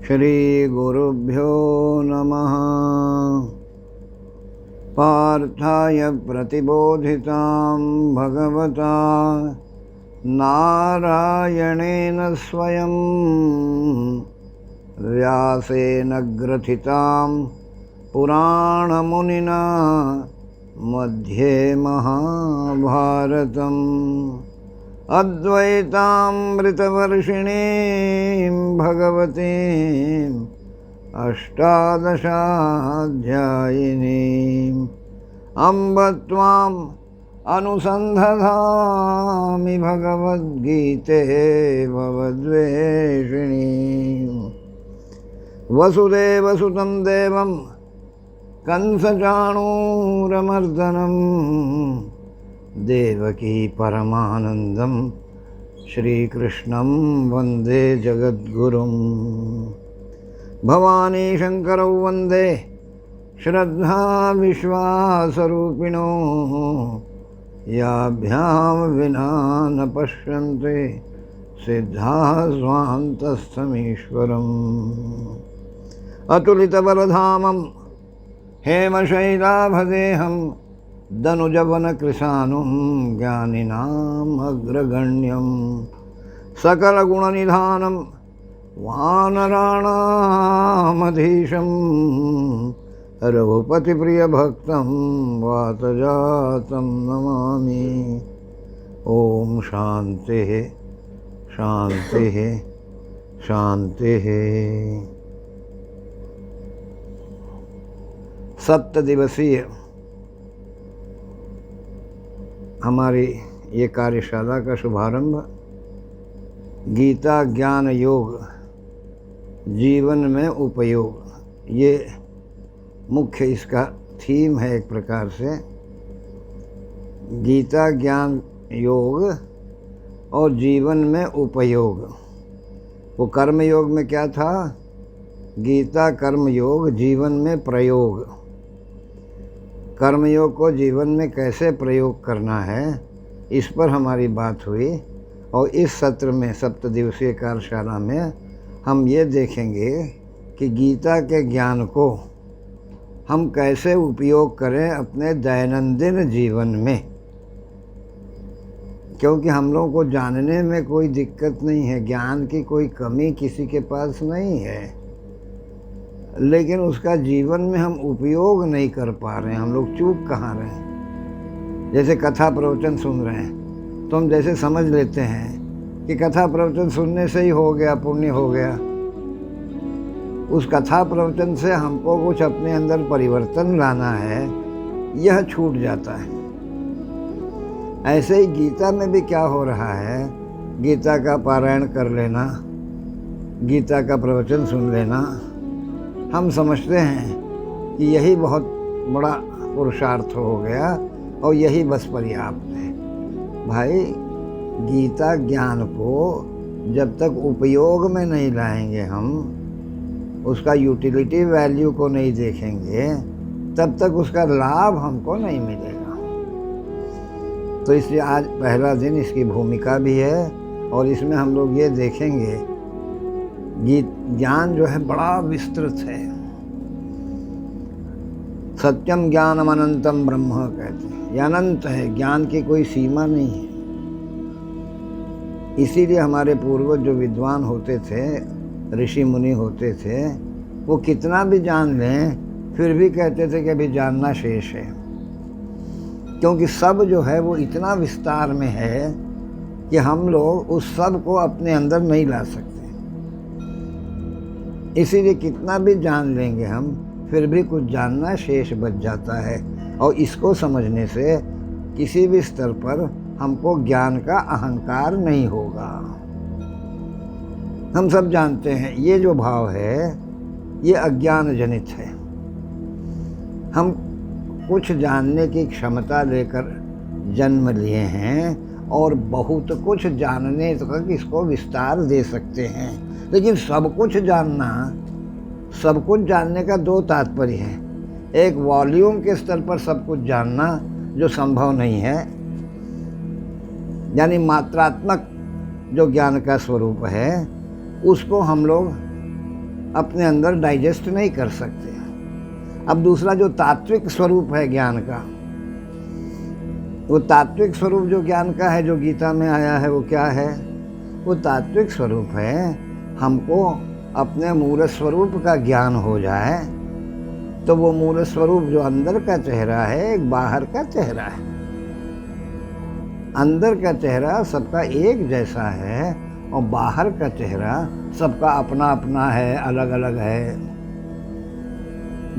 श्रीगुरुभ्यो नमः। पार्थाय प्रतिबोधितां भगवता नारायणेन स्वयं व्यासेन ग्रथितां पुराणमुनिना मध्ये महाभारतम् अद्वैतामृतवर्षिणीं भगवतीम् अष्टादशाध्यायिनीम् अम्ब त्वाम् अनुसन्धधामि भगवद्गीते भवद्वेषिणीम्। वसुदेवसुतं देवं कंसचाणूरमर्दनम् देवकी परमानन्दं श्रीकृष्णं वन्दे जगद्गुरुम्। भवानी शङ्करौ वन्दे श्रद्धा विश्वासरूपिणो याभ्यां विना न पश्यन्ते सिद्धाः स्वान्तस्थमीश्वरम्। अतुलितबलधामं हेमशैलाभदेहं दनुजवनकृशानुं ज्ञानिनाम् अग्रगण्यं सकलगुणनिधानं वानराणामधीशं रघुपतिप्रियभक्तं वातजातं नमामि। ॐ शान्तिः शान्तिः शान्तिः। सप्तदिवसीय हमारी ये कार्यशाला का शुभारंभ गीता ज्ञान योग जीवन में उपयोग, ये मुख्य इसका थीम है। एक प्रकार से गीता ज्ञान योग और जीवन में उपयोग। वो कर्म योग में क्या था? गीता कर्म योग, जीवन में प्रयोग। कर्मयोग को जीवन में कैसे प्रयोग करना है, इस पर हमारी बात हुई। और इस सत्र में, सप्तदिवसीय कार्यशाला में, हम ये देखेंगे कि गीता के ज्ञान को हम कैसे उपयोग करें अपने दैनंदिन जीवन में। क्योंकि हम लोगों को जानने में कोई दिक्कत नहीं है, ज्ञान की कोई कमी किसी के पास नहीं है, लेकिन उसका जीवन में हम उपयोग नहीं कर पा रहे हैं। हम लोग चूक कहाँ रहे हैं? जैसे कथा प्रवचन सुन रहे हैं तो हम जैसे समझ लेते हैं कि कथा प्रवचन सुनने से ही हो गया, पुण्य हो गया। उस कथा प्रवचन से हमको कुछ अपने अंदर परिवर्तन लाना है, यह छूट जाता है। ऐसे ही गीता में भी क्या हो रहा है? गीता का पारायण कर लेना, गीता का प्रवचन सुन लेना, हम समझते हैं कि यही बहुत बड़ा पुरुषार्थ हो गया और यही बस पर्याप्त है। भाई, गीता ज्ञान को जब तक उपयोग में नहीं लाएंगे, हम उसका यूटिलिटी वैल्यू को नहीं देखेंगे, तब तक उसका लाभ हमको नहीं मिलेगा। तो इसलिए आज पहला दिन इसकी भूमिका भी है और इसमें हम लोग ये देखेंगे ज्ञान जो है बड़ा विस्तृत है। सत्यम ज्ञानम अनंतम ब्रह्म कहते हैं, ये अनंत है, ज्ञान की कोई सीमा नहीं है। इसीलिए हमारे पूर्वज जो विद्वान होते थे, ऋषि मुनि होते थे, वो कितना भी जान लें फिर भी कहते थे कि अभी जानना शेष है। क्योंकि सब जो है वो इतना विस्तार में है कि हम लोग उस सब को अपने अंदर नहीं ला सकते। इसीलिए कितना भी जान लेंगे हम, फिर भी कुछ जानना शेष बच जाता है। और इसको समझने से किसी भी स्तर पर हमको ज्ञान का अहंकार नहीं होगा। हम सब जानते हैं ये जो भाव है ये अज्ञान जनित है। हम कुछ जानने की क्षमता लेकर जन्म लिए हैं और बहुत कुछ जानने तक इसको विस्तार दे सकते हैं। लेकिन सब कुछ जानने का दो तात्पर्य है। एक वॉल्यूम के स्तर पर सब कुछ जानना जो संभव नहीं है, यानी मात्रात्मक जो ज्ञान का स्वरूप है, उसको हम लोग अपने अंदर डाइजेस्ट नहीं कर सकते। अब दूसरा जो तात्विक स्वरूप है ज्ञान का, वो तात्विक स्वरूप जो ज्ञान का है, जो गीता में आया है, वो क्या है? वो तात्विक स्वरूप है हमको अपने मूल स्वरूप का ज्ञान हो जाए, तो वो मूल स्वरूप जो अंदर का चेहरा है एक बाहर का चेहरा है। अंदर का चेहरा सबका एक जैसा है और बाहर का चेहरा सबका अपना अपना है, अलग अलग है।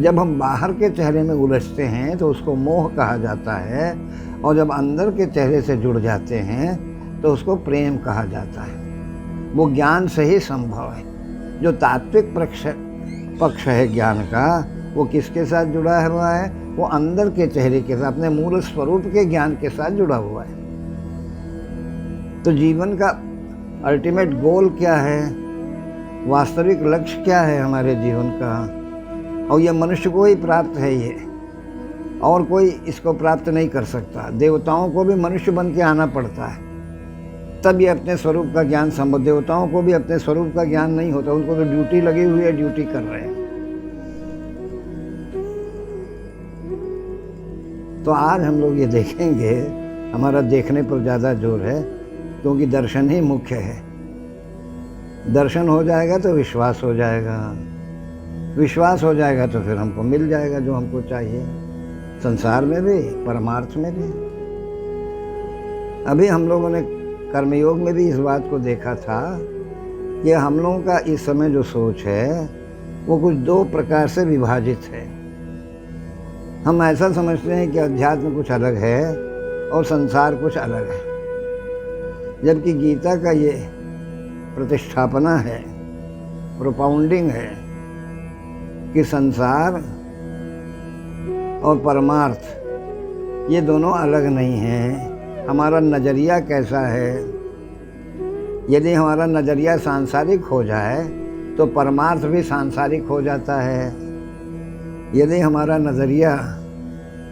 जब हम बाहर के चेहरे में उलझते हैं तो उसको मोह कहा जाता है, और जब अंदर के चेहरे से जुड़ जाते हैं तो उसको प्रेम कहा जाता है। वो ज्ञान से ही संभव है। जो तात्विक पक्ष है ज्ञान का, वो किसके साथ जुड़ा हुआ है? वो अंदर के चेहरे के साथ, अपने मूल स्वरूप के ज्ञान के साथ जुड़ा हुआ है। तो जीवन का अल्टीमेट गोल क्या है? वास्तविक लक्ष्य क्या है हमारे जीवन का? और ये मनुष्य को ही प्राप्त है, ये और कोई इसको प्राप्त नहीं कर सकता। देवताओं को भी मनुष्य बन के आना पड़ता है, तब ये अपने स्वरूप का ज्ञान संभव। देवताओं को भी अपने स्वरूप का ज्ञान नहीं होता, उनको तो ड्यूटी लगी हुई है, ड्यूटी कर रहे हैं। तो आज हम लोग ये देखेंगे, हमारा देखने पर ज़्यादा जोर है क्योंकि दर्शन ही मुख्य है। दर्शन हो जाएगा तो विश्वास हो जाएगा, विश्वास हो जाएगा तो फिर हमको मिल जाएगा जो हमको चाहिए, संसार में भी परमार्थ में भी। अभी हम लोगों ने कर्मयोग में भी इस बात को देखा था कि हम लोगों का इस समय जो सोच है वो कुछ दो प्रकार से विभाजित है। हम ऐसा समझते हैं कि अध्यात्म कुछ अलग है और संसार कुछ अलग है, जबकि गीता का ये प्रतिष्ठापना है, प्रोपाउंडिंग है कि संसार और परमार्थ ये दोनों अलग नहीं हैं। हमारा नज़रिया कैसा है? यदि हमारा नज़रिया सांसारिक हो जाए तो परमार्थ भी सांसारिक हो जाता है। यदि हमारा नज़रिया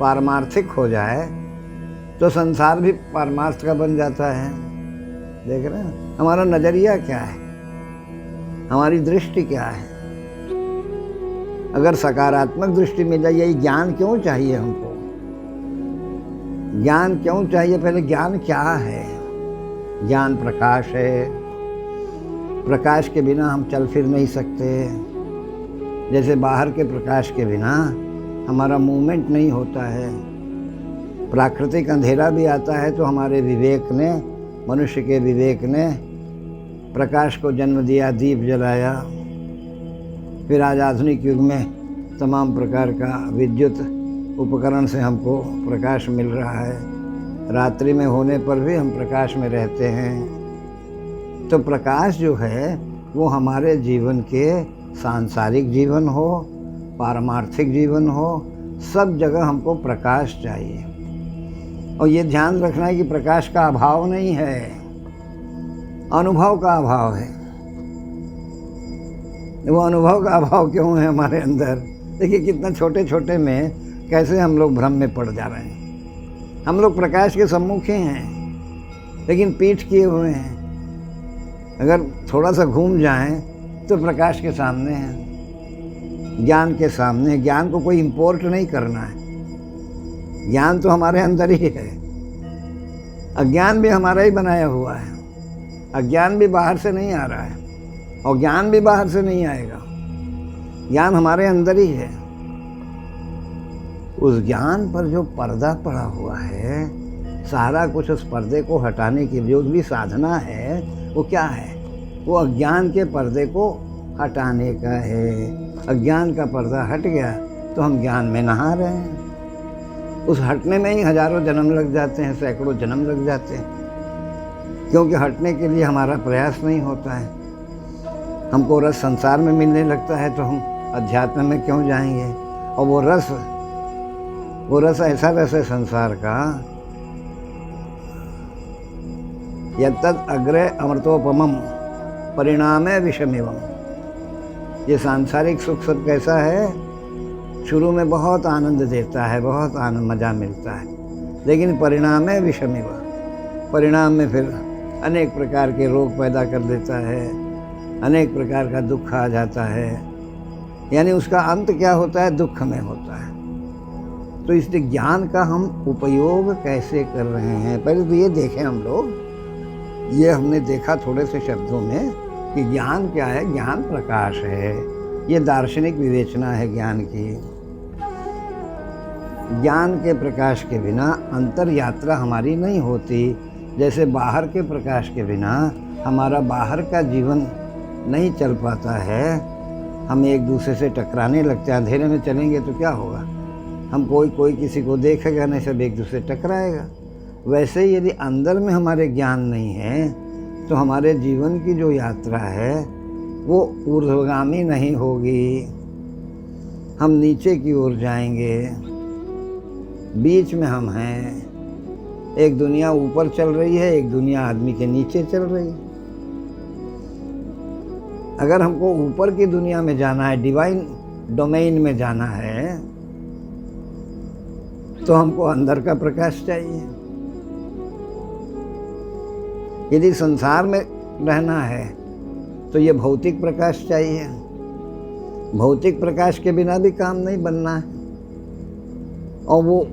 पारमार्थिक हो जाए तो संसार भी पारमार्थ का बन जाता है। देख रहे हैं हमारा नज़रिया क्या है, हमारी दृष्टि क्या है। अगर सकारात्मक दृष्टि मिल जाए, यही ज्ञान क्यों चाहिए हमको? ज्ञान क्यों चाहिए? पहले ज्ञान क्या है? ज्ञान प्रकाश है। प्रकाश के बिना हम चल फिर नहीं सकते। जैसे बाहर के प्रकाश के बिना हमारा मूवमेंट नहीं होता है। प्राकृतिक अंधेरा भी आता है तो हमारे विवेक ने, मनुष्य के विवेक ने प्रकाश को जन्म दिया, दीप जलाया। फिर आज आधुनिक युग में तमाम प्रकार का विद्युत उपकरण से हमको प्रकाश मिल रहा है। रात्रि में होने पर भी हम प्रकाश में रहते हैं। तो प्रकाश जो है वो हमारे जीवन के सांसारिक जीवन हो, पारमार्थिक जीवन हो, सब जगह हमको प्रकाश चाहिए। और ये ध्यान रखना है कि प्रकाश का अभाव नहीं है, अनुभव का अभाव है। वो अनुभव का अभाव क्यों है हमारे अंदर? देखिए कितना छोटे छोटे में कैसे हम लोग भ्रम में पड़ जा रहे हैं। हम लोग प्रकाश के सम्मुख ही हैं लेकिन पीठ किए हुए हैं। अगर थोड़ा सा घूम जाएं तो प्रकाश के सामने हैं, ज्ञान के सामने। ज्ञान को कोई इंपोर्ट नहीं करना है, ज्ञान तो हमारे अंदर ही है। अज्ञान भी हमारा ही बनाया हुआ है। अज्ञान भी बाहर से नहीं आ रहा है और ज्ञान भी बाहर से नहीं आएगा। ज्ञान हमारे अंदर ही है। उस ज्ञान पर जो पर्दा पड़ा हुआ है, सारा कुछ उस पर्दे को हटाने की जो भी साधना है वो क्या है? वो अज्ञान के पर्दे को हटाने का है। अज्ञान का पर्दा हट गया तो हम ज्ञान में नहा रहे हैं। उस हटने में ही हजारों जन्म लग जाते हैं, सैकड़ों जन्म लग जाते हैं, क्योंकि हटने के लिए हमारा प्रयास नहीं होता है। हमको रस संसार में मिलने लगता है तो हम अध्यात्म में क्यों जाएंगे? और वो रस ऐसा रस है संसार का, यत्तद् अग्रे अमृतोपमम् परिणामे विषमिवम्। ये सांसारिक सुख सब कैसा है? शुरू में बहुत आनंद देता है, बहुत आनंद मज़ा मिलता है, लेकिन परिणामे विषमिव, परिणाम में फिर अनेक प्रकार के रोग पैदा कर देता है, अनेक प्रकार का दुख आ जाता है, यानी उसका अंत क्या होता है? दुख में होता है। तो इसलिए ज्ञान का हम उपयोग कैसे कर रहे हैं, पहले तो ये देखें हम लोग। ये हमने देखा थोड़े से शब्दों में कि ज्ञान क्या है। ज्ञान प्रकाश है। ये दार्शनिक विवेचना है ज्ञान की। ज्ञान के प्रकाश के बिना अंतर यात्रा हमारी नहीं होती। जैसे बाहर के प्रकाश के बिना हमारा बाहर का जीवन नहीं चल पाता है। हम एक दूसरे से टकराने लगते हैं। अंधेरे में चलेंगे तो क्या होगा? हम कोई किसी को देखेगा नहीं, सब एक दूसरे टकराएगा। वैसे ही यदि अंदर में हमारे ज्ञान नहीं है तो हमारे जीवन की जो यात्रा है वो ऊर्ध्वगामी नहीं होगी। हम नीचे की ओर जाएंगे। बीच में हम हैं। एक दुनिया ऊपर चल रही है, एक दुनिया आदमी के नीचे चल रही है। अगर हमको ऊपर की दुनिया में जाना है, डिवाइन डोमेन में जाना है, तो हमको अंदर का प्रकाश चाहिए। यदि संसार में रहना है तो ये भौतिक प्रकाश चाहिए। भौतिक प्रकाश के बिना भी काम नहीं बनना है, और वो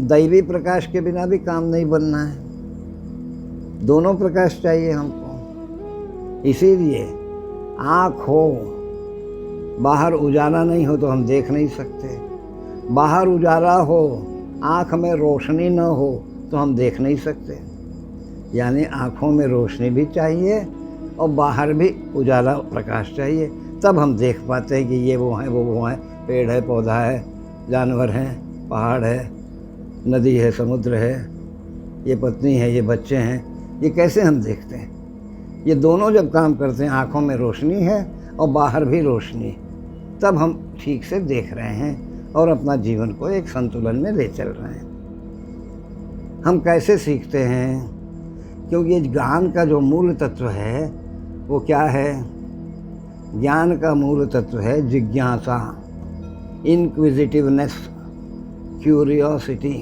दैवी प्रकाश के बिना भी काम नहीं बनना है। दोनों प्रकाश चाहिए हमको। इसीलिए आँख हो, बाहर उजाला नहीं हो तो हम देख नहीं सकते। बाहर उजाला हो, आँख में रोशनी न हो तो हम देख नहीं सकते। यानी आँखों में रोशनी भी चाहिए और बाहर भी उजाला प्रकाश चाहिए, तब हम देख पाते हैं कि ये वो हैं, वो हैं, पेड़ है, पौधा है, जानवर हैं, पहाड़ है, नदी है, समुद्र है, ये पत्नी है, ये बच्चे हैं। ये कैसे हम देखते हैं? ये दोनों जब काम करते हैं, आँखों में रोशनी है और बाहर भी रोशनी, तब हम ठीक से देख रहे हैं और अपना जीवन को एक संतुलन में ले चल रहे हैं। हम कैसे सीखते हैं? क्योंकि ये ज्ञान का जो मूल तत्व है वो क्या है? ज्ञान का मूल तत्व है जिज्ञासा, इनक्विजिटिवनेस, क्यूरियोसिटी।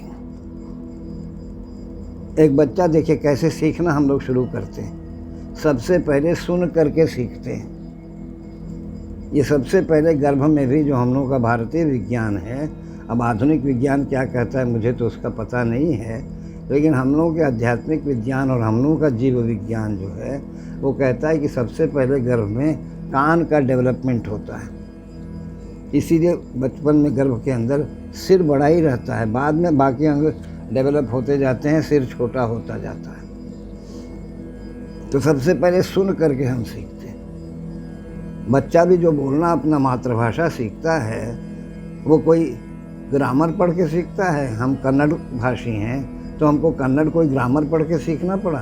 एक बच्चा देखिए कैसे सीखना हम लोग शुरू करते हैं। सबसे पहले सुन करके सीखते हैं। ये सबसे पहले गर्भ में भी जो हम लोगों का भारतीय विज्ञान है, अब आधुनिक विज्ञान क्या कहता है मुझे तो उसका पता नहीं है, लेकिन हम लोगों के आध्यात्मिक विज्ञान और हम लोगों का जीव विज्ञान जो है वो कहता है कि सबसे पहले गर्भ में कान का डेवलपमेंट होता है। इसीलिए बचपन में गर्भ के अंदर सिर बड़ा ही रहता है, बाद में बाकी अंग डेवलप होते जाते हैं, सिर छोटा होता जाता है। तो सबसे पहले सुन करके हम सीखते हैं। बच्चा भी जो बोलना अपना मातृभाषा सीखता है वो कोई ग्रामर पढ़ के सीखता है। हम कन्नड़ भाषी हैं तो हमको कन्नड़ कोई ग्रामर पढ़ के सीखना पड़ा?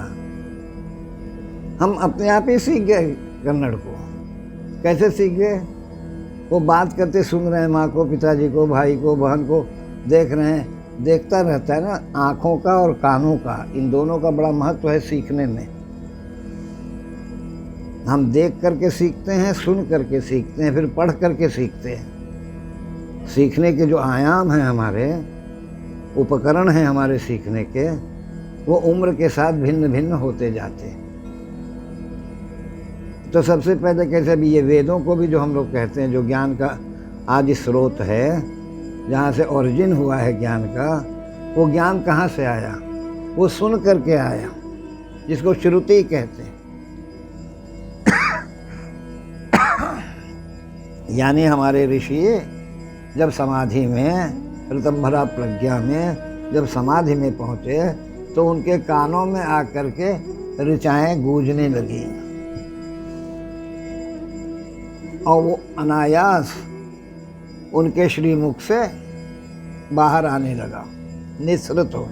हम अपने आप ही सीख गए कन्नड़ को। कैसे सीख गए? वो बात करते सुन रहे हैं, माँ को, पिताजी को, भाई को, बहन को देख रहे हैं। देखता रहता है ना। आँखों का और कानों का, इन दोनों का बड़ा महत्व है सीखने में। हम देख करके सीखते हैं, सुन करके सीखते हैं, फिर पढ़ करके सीखते हैं। सीखने के जो आयाम हैं हमारे, उपकरण हैं हमारे सीखने के, वो उम्र के साथ भिन्न भिन्न होते जाते हैं। तो सबसे पहले कैसे भी ये वेदों को भी जो हम लोग कहते हैं, जो ज्ञान का आदि स्रोत है, जहाँ से ओरिजिन हुआ है ज्ञान का, वो ज्ञान कहाँ से आया? वो सुन करके आया, जिसको श्रुति कहते हैं। यानी हमारे ऋषि जब समाधि में, ऋतंभरा प्रज्ञा में जब समाधि में पहुँचे तो उनके कानों में आकर के ऋचाएँ गूंजने लगी और वो अनायास उनके श्रीमुख से बाहर आने लगा, निःसृत हो।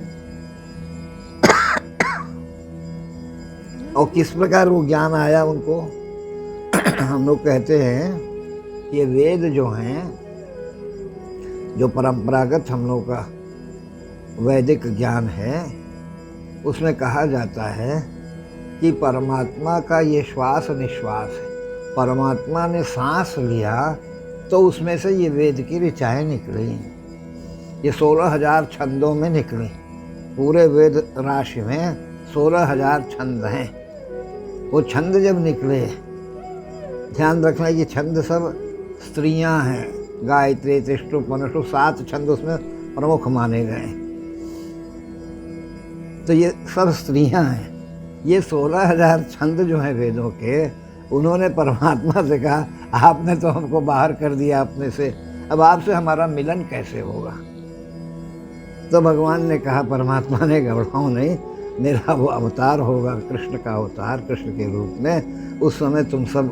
और किस प्रकार वो ज्ञान आया उनको? हम लोग कहते हैं कि ये वेद जो हैं, जो परंपरागत हम लोग का वैदिक ज्ञान है, उसमें कहा जाता है कि परमात्मा का ये श्वास निश्वास है। परमात्मा ने सांस लिया तो उसमें से ये वेद की ऋचाएँ निकली। ये 16,000 छंदों में निकली। पूरे वेद राशि में 16,000 छंद हैं। वो छंद जब निकले, ध्यान रखना कि छंद सब स्त्रियां हैं, गायत्री, त्रिष्टु, पनुष्टु, 7 छंद उसमें प्रमुख माने गए। तो ये सब स्त्रियां हैं। ये 16,000 छंद जो हैं वेदों के, उन्होंने परमात्मा से कहा आपने तो हमको बाहर कर दिया अपने से, अब आपसे हमारा मिलन कैसे होगा। तो भगवान ने कहा, परमात्मा ने, घबराओ नहीं, मेरा वो अवतार होगा, कृष्ण का अवतार, कृष्ण के रूप में। उस समय तुम सब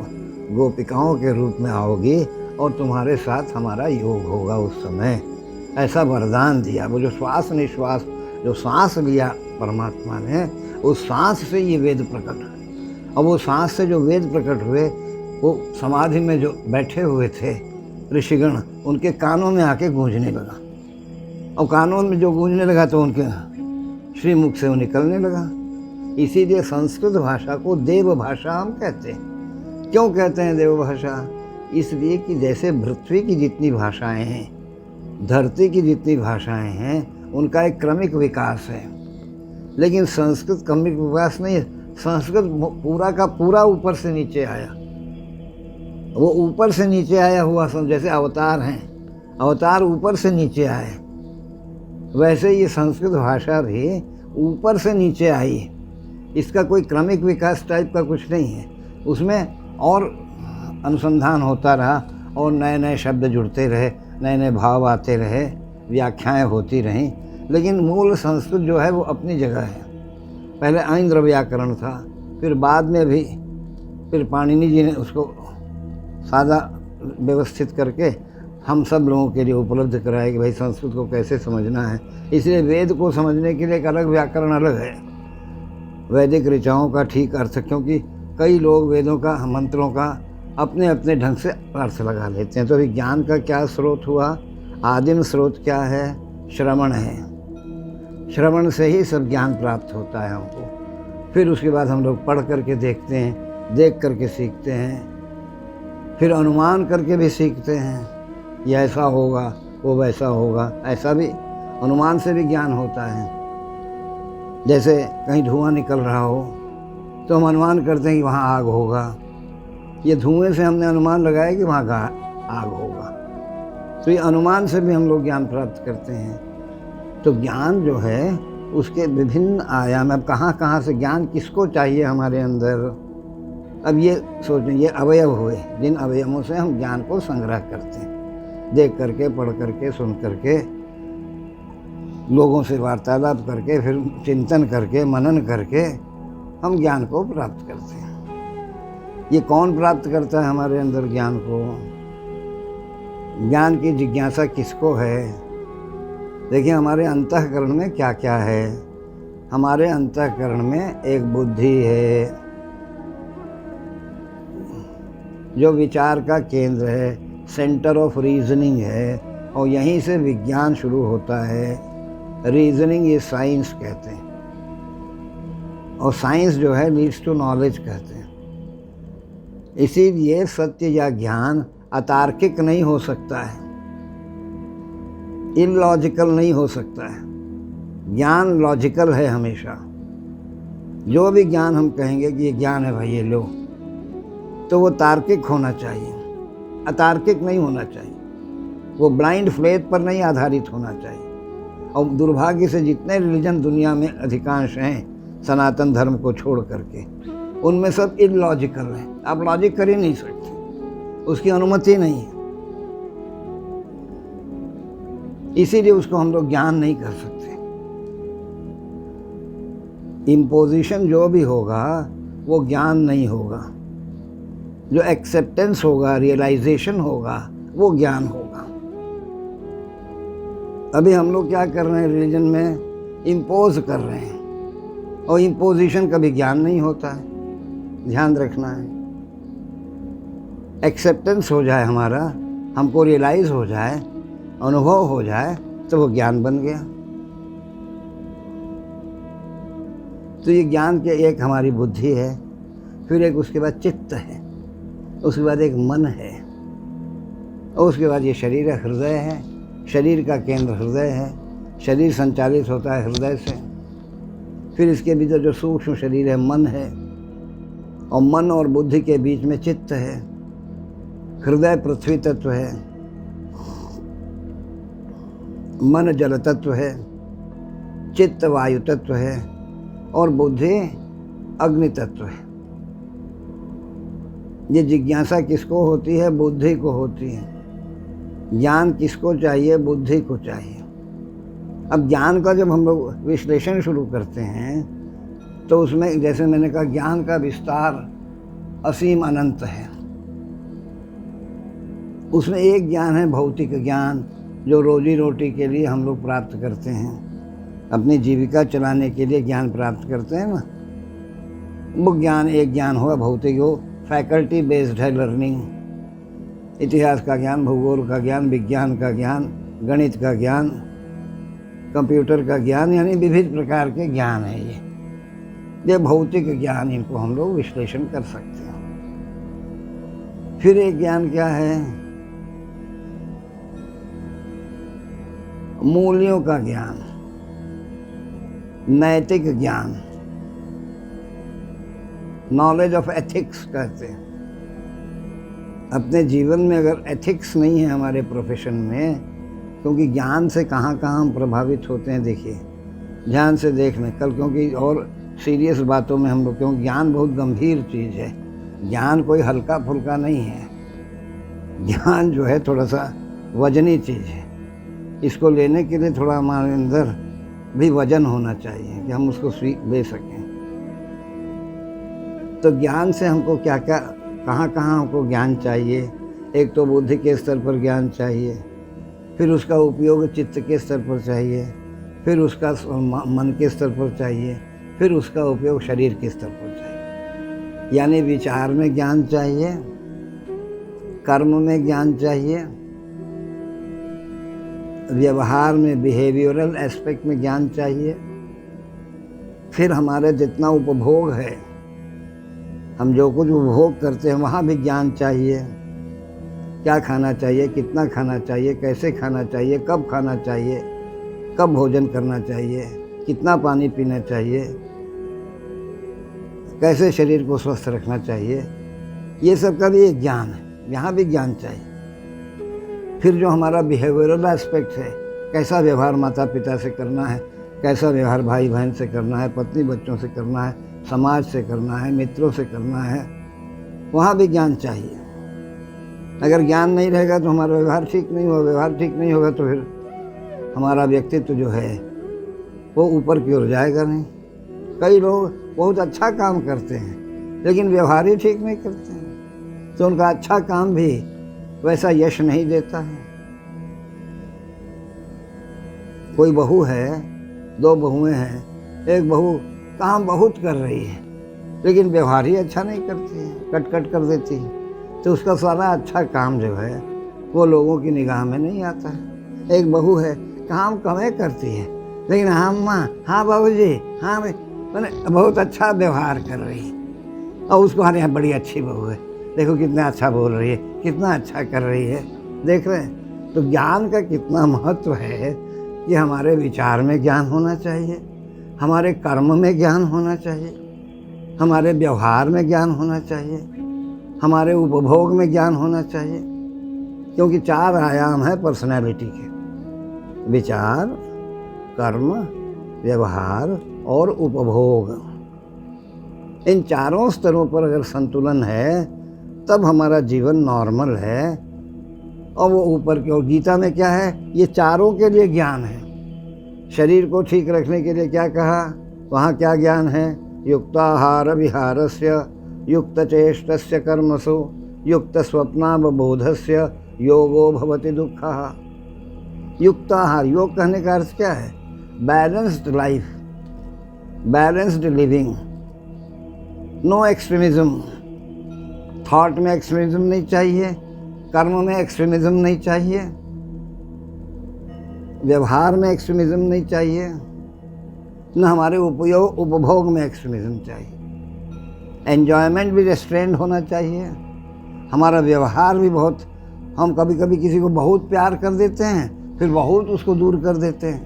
गोपिकाओं के रूप में आओगी और तुम्हारे साथ हमारा योग होगा उस समय। ऐसा वरदान दिया। वो जो श्वास निश्वास जो सांस लिया परमात्मा ने, उस सांस से ये वेद प्रकट हुए। और वो सांस से जो वेद प्रकट हुए, वो समाधि में जो बैठे हुए थे ऋषिगण, उनके कानों में आके गूंजने लगा। और कानों में जो गूंजने लगा तो उनके श्रीमुख से वो निकलने लगा। इसीलिए संस्कृत भाषा को देव भाषा हम कहते हैं। क्यों कहते हैं देव भाषा? इसलिए कि जैसे पृथ्वी की जितनी भाषाएं हैं, धरती की जितनी भाषाएं हैं, उनका एक क्रमिक विकास है। लेकिन संस्कृत क्रमिक विकास नहीं है। संस्कृत पूरा का पूरा ऊपर से नीचे आया। वो ऊपर से नीचे आया हुआ, जैसे अवतार हैं, अवतार ऊपर से नीचे आए, वैसे ये संस्कृत भाषा भी ऊपर से नीचे आई। इसका कोई क्रमिक विकास टाइप का कुछ नहीं है। उसमें और अनुसंधान होता रहा और नए नए शब्द जुड़ते रहे, नए नए भाव आते रहे, व्याख्याएं होती रहीं। लेकिन मूल संस्कृत जो है वो अपनी जगह है। पहले ऐन्द्र व्याकरण था, फिर बाद में भी फिर पाणिनि जी ने उसको सादा व्यवस्थित करके हम सब लोगों के लिए उपलब्ध कराया कि भाई संस्कृत को कैसे समझना है। इसलिए वेद को समझने के लिए एक अलग व्याकरण अलग है, वैदिक ऋचाओं का ठीक अर्थ, क्योंकि कई लोग वेदों का, मंत्रों का अपने अपने ढंग से अर्थ लगा लेते हैं। तो अभी ज्ञान का क्या स्रोत हुआ? आदिम स्रोत क्या है? श्रवण है। श्रवण से ही सब ज्ञान प्राप्त होता है हमको। फिर उसके बाद हम लोग पढ़ करके देखते हैं, देख करके सीखते हैं, फिर अनुमान करके भी सीखते हैं, ये ऐसा होगा, वो वैसा होगा। ऐसा भी अनुमान से भी ज्ञान होता है। जैसे कहीं धुआं निकल रहा हो तो हम अनुमान करते हैं कि वहाँ आग होगा। ये धुएं से हमने अनुमान लगाया कि वहाँ आग होगा। तो ये अनुमान से भी हम लोग ज्ञान प्राप्त करते हैं। तो ज्ञान जो है उसके विभिन्न आयाम। अब कहाँ कहाँ से ज्ञान किसको चाहिए हमारे अंदर? अब ये सोचें, ये अवयव हुए, जिन अवयवों से हम ज्ञान को संग्रह करते हैं, देख करके, पढ़ करके, सुन करके, लोगों से वार्तालाप करके, फिर चिंतन करके, मनन करके हम ज्ञान को प्राप्त करते हैं। ये कौन प्राप्त करता है हमारे अंदर ज्ञान को? ज्ञान की जिज्ञासा किसको है? देखिए हमारे अंतःकरण में क्या क्या है। हमारे अंतःकरण में एक बुद्धि है जो विचार का केंद्र है, सेंटर ऑफ रीजनिंग है, और यहीं से विज्ञान शुरू होता है। रीजनिंग ये साइंस कहते हैं, और साइंस जो है लीड्स टू नॉलेज कहते हैं। इसीलिए सत्य या ज्ञान अतार्किक नहीं हो सकता है, इलॉजिकल नहीं हो सकता है। ज्ञान लॉजिकल है हमेशा। जो भी ज्ञान हम कहेंगे कि ये ज्ञान है भाई, ये लो, तो वो तार्किक होना चाहिए, अतार्किक नहीं होना चाहिए। वो ब्लाइंड फेथ पर नहीं आधारित होना चाहिए। और दुर्भाग्य से जितने रिलीजन दुनिया में अधिकांश हैं, सनातन धर्म को छोड़ करके, उनमें सब इलॉजिकल हैं। आप लॉजिक कर ही नहीं सकते, उसकी अनुमति नहीं है। इसीलिए उसको हम लोग ज्ञान नहीं कर सकते। इम्पोजिशन जो भी होगा वो ज्ञान नहीं होगा। जो एक्सेप्टेंस होगा, रियलाइजेशन होगा, वो ज्ञान होगा। अभी हम लोग क्या कर रहे हैं रिलीजन में? इम्पोज कर रहे हैं, और इम्पोजिशन कभी ज्ञान नहीं होता है। ध्यान रखना है। एक्सेप्टेंस हो जाए हमारा, हमको रियलाइज हो जाए, अनुभव हो जाए, तो वो ज्ञान बन गया। तो ये ज्ञान के एक हमारी बुद्धि है, फिर एक उसके बाद चित्त है, उसके बाद एक मन है, और उसके बाद ये शरीर है, हृदय है। शरीर का केंद्र हृदय है। शरीर संचालित होता है हृदय से। फिर इसके भीतर जो सूक्ष्म शरीर है मन है, और मन और बुद्धि के बीच में चित्त है। हृदय पृथ्वी तत्व है, मन जल तत्व है, चित्त वायु तत्व है और बुद्धि अग्नि तत्व है। ये जिज्ञासा किसको होती है? बुद्धि को होती है। ज्ञान किसको चाहिए? बुद्धि को चाहिए। अब ज्ञान का जब हम लोग विश्लेषण शुरू करते हैं तो उसमें जैसे मैंने कहा ज्ञान का विस्तार असीम अनंत है। उसमें एक ज्ञान है भौतिक ज्ञान, जो रोजी रोटी के लिए हम लोग प्राप्त करते हैं, अपनी जीविका चलाने के लिए ज्ञान प्राप्त करते हैं ना, वो ज्ञान एक ज्ञान हुआ भौतिक, हो फैकल्टी बेस्ड है लर्निंग। इतिहास का ज्ञान, भूगोल का ज्ञान, विज्ञान का ज्ञान, गणित का ज्ञान, कंप्यूटर का ज्ञान, यानी विविध प्रकार के ज्ञान है ये भौतिक ज्ञान, इनको हम लोग विश्लेषण कर सकते हैं। फिर एक ज्ञान क्या है? मूल्यों का ज्ञान, नैतिक ज्ञान, नॉलेज ऑफ एथिक्स कहते हैं। अपने जीवन में अगर एथिक्स नहीं है हमारे प्रोफेशन में, क्योंकि ज्ञान से कहाँ कहाँ हम प्रभावित होते हैं, देखिए ध्यान से देख लें कल, क्योंकि और सीरियस बातों में हम लोग, क्योंकि ज्ञान बहुत गंभीर चीज़ है, ज्ञान कोई हल्का फुल्का नहीं है। ज्ञान जो है थोड़ा सा वजनी चीज़ है, इसको लेने के लिए थोड़ा हमारे अंदर भी वजन होना चाहिए कि हम उसको ले सकें। तो ज्ञान से हमको क्या क्या, कहाँ कहाँ हमको ज्ञान चाहिए? एक तो बुद्धि के स्तर पर ज्ञान चाहिए, फिर उसका उपयोग चित्त के स्तर पर चाहिए, फिर उसका मन के स्तर पर चाहिए, फिर उसका उपयोग शरीर के स्तर पर चाहिए। यानी विचार में ज्ञान चाहिए, कर्म में ज्ञान चाहिए, व्यवहार में बिहेवियरल एस्पेक्ट में ज्ञान चाहिए, फिर हमारे जितना उपभोग है, हम जो कुछ उपभोग करते हैं वहाँ भी ज्ञान चाहिए। क्या खाना चाहिए, कितना खाना चाहिए, कैसे खाना चाहिए, कब खाना चाहिए, कब भोजन करना चाहिए, कितना पानी पीना चाहिए, कैसे शरीर को स्वस्थ रखना चाहिए, ये सब का भी एक ज्ञान है, यहाँ भी ज्ञान चाहिए। फिर जो हमारा बिहेवियरल एस्पेक्ट है, कैसा व्यवहार माता पिता से करना है, कैसा व्यवहार भाई बहन से करना है, पत्नी बच्चों से करना है, समाज से करना है, मित्रों से करना है, वहाँ भी ज्ञान चाहिए। अगर ज्ञान नहीं रहेगा तो हमारा व्यवहार ठीक नहीं होगा, व्यवहार ठीक नहीं होगा तो फिर हमारा व्यक्तित्व जो है वो ऊपर की ओर जाएगा नहीं। कई लोग बहुत अच्छा काम करते हैं लेकिन व्यवहार ही ठीक नहीं करते हैं, तो उनका अच्छा काम भी वैसा यश नहीं देता है। कोई बहू है, दो बहुएं हैं, एक बहू काम बहुत कर रही है लेकिन व्यवहार ही अच्छा नहीं करती है, कट कट कर देती है, तो उसका सारा अच्छा काम जो है वो लोगों की निगाह में नहीं आता है। एक बहू है, काम कमे करती है लेकिन हाँ माँ, हाँ बाबूजी, हाँ मैंने बहुत अच्छा व्यवहार कर रही है, और उसको हमारे यहाँ बड़ी अच्छी बहू है, देखो कितना अच्छा बोल रही है, कितना अच्छा कर रही है, देख रहे हैं। तो ज्ञान का कितना महत्व है कि हमारे विचार में ज्ञान होना चाहिए, हमारे कर्म में ज्ञान होना चाहिए, हमारे व्यवहार में ज्ञान होना चाहिए, हमारे उपभोग में ज्ञान होना चाहिए। क्योंकि चार आयाम है पर्सनैलिटी के, विचार, कर्म, व्यवहार और उपभोग। इन चारों स्तरों पर अगर संतुलन है तब हमारा जीवन नॉर्मल है। और वो ऊपर की ओर गीता में क्या है, ये चारों के लिए ज्ञान है। शरीर को ठीक रखने के लिए क्या कहा, वहाँ क्या ज्ञान है, युक्ताहार विहारस्य युक्त चेष्टस्य कर्मसु युक्त स्वप्नावबोधस्य योगो भवति दुःखः। युक्ताहार, योग कहने का अर्थ क्या है, balanced life, balanced living, no extremism. Thought में एक्सट्रीमिज्म नहीं चाहिए, कर्म में एक्सट्रीमिज्म नहीं चाहिए, व्यवहार में एक्सट्रीमिज्म नहीं चाहिए, न हमारे उपभोग में एक्सट्रीमिज्म चाहिए। एन्जॉयमेंट भी रेस्ट्रेंड होना चाहिए। हमारा व्यवहार भी बहुत, हम कभी कभी किसी को बहुत प्यार कर देते हैं फिर बहुत उसको दूर कर देते हैं,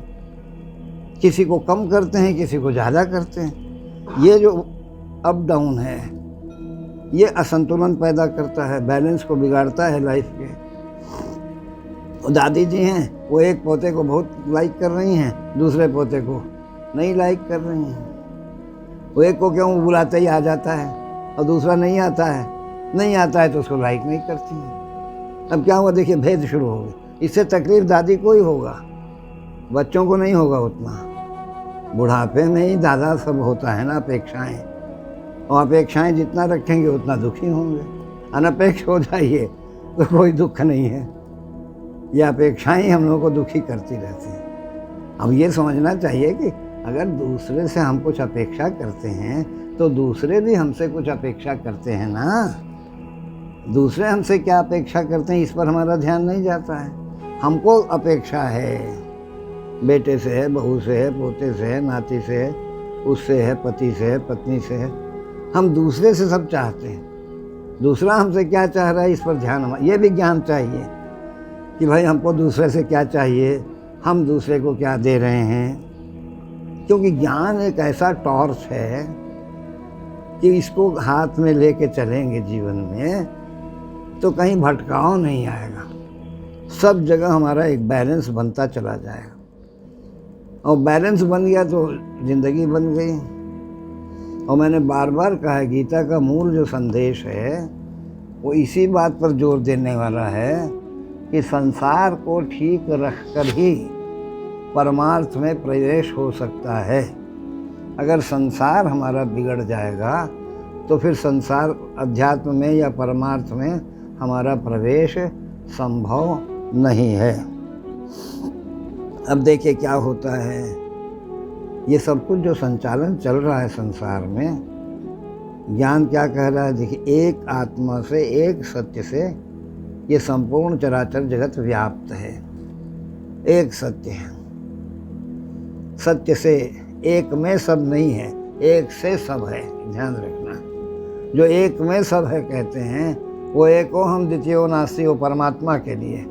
किसी को कम करते हैं, किसी को ज़्यादा करते हैं। ये जो अप डाउन है ये असंतुलन पैदा करता है, बैलेंस को बिगाड़ता है लाइफ के। और दादी जी हैं, वो एक पोते को बहुत लाइक कर रही हैं, दूसरे पोते को नहीं लाइक कर रही हैं। वो एक को क्यों बुलाते ही आ जाता है और दूसरा नहीं आता है तो उसको लाइक नहीं करती है। अब क्या हुआ, देखिए भेद शुरू हो गया। इससे तकलीफ दादी को ही होगा, बच्चों को नहीं होगा उतना। बुढ़ापे में ही दादा सब होता है ना, अपेक्षाएं, और अपेक्षाएं जितना रखेंगे उतना दुखी होंगे। अनपेक्ष हो जाइए तो कोई दुख नहीं है, ये अपेक्षाएं हम लोगों को दुखी करती रहती हैं। अब ये समझना चाहिए कि अगर दूसरे से हम कुछ अपेक्षा करते हैं तो दूसरे भी हमसे कुछ अपेक्षा करते हैं ना। दूसरे हमसे क्या अपेक्षा करते हैं इस पर हमारा ध्यान नहीं जाता है। हमको अपेक्षा है, बेटे से है, बहू से है, पोते से है, नाती से है, उससे है, पति से है, पत्नी से है। हम दूसरे से सब चाहते हैं। दूसरा हमसे क्या चाह रहा है इस पर ध्यान हमारा, ये भी ज्ञान चाहिए कि भाई हमको दूसरे से क्या चाहिए, हम दूसरे को क्या दे रहे हैं। क्योंकि ज्ञान एक ऐसा टॉर्च है कि इसको हाथ में लेके चलेंगे जीवन में तो कहीं भटकाव नहीं आएगा, सब जगह हमारा एक बैलेंस बनता चला जाएगा। और बैलेंस बन गया तो जिंदगी बन गई। और मैंने बार बार कहा है, गीता का मूल जो संदेश है वो इसी बात पर जोर देने वाला है कि संसार को ठीक रखकर ही परमार्थ में प्रवेश हो सकता है। अगर संसार हमारा बिगड़ जाएगा तो फिर संसार अध्यात्म में या परमार्थ में हमारा प्रवेश संभव नहीं है। अब देखिए क्या होता है, ये सब कुछ जो संचालन चल रहा है संसार में, ज्ञान क्या कह रहा है, देखिए एक आत्मा से, एक सत्य से ये संपूर्ण चराचर जगत व्याप्त है। एक सत्य है, सत्य से, एक में सब नहीं है, एक से सब है। ध्यान रखना, जो एक में सब है कहते हैं वो एको हम द्वितीयो नास्ति हो परमात्मा के लिए।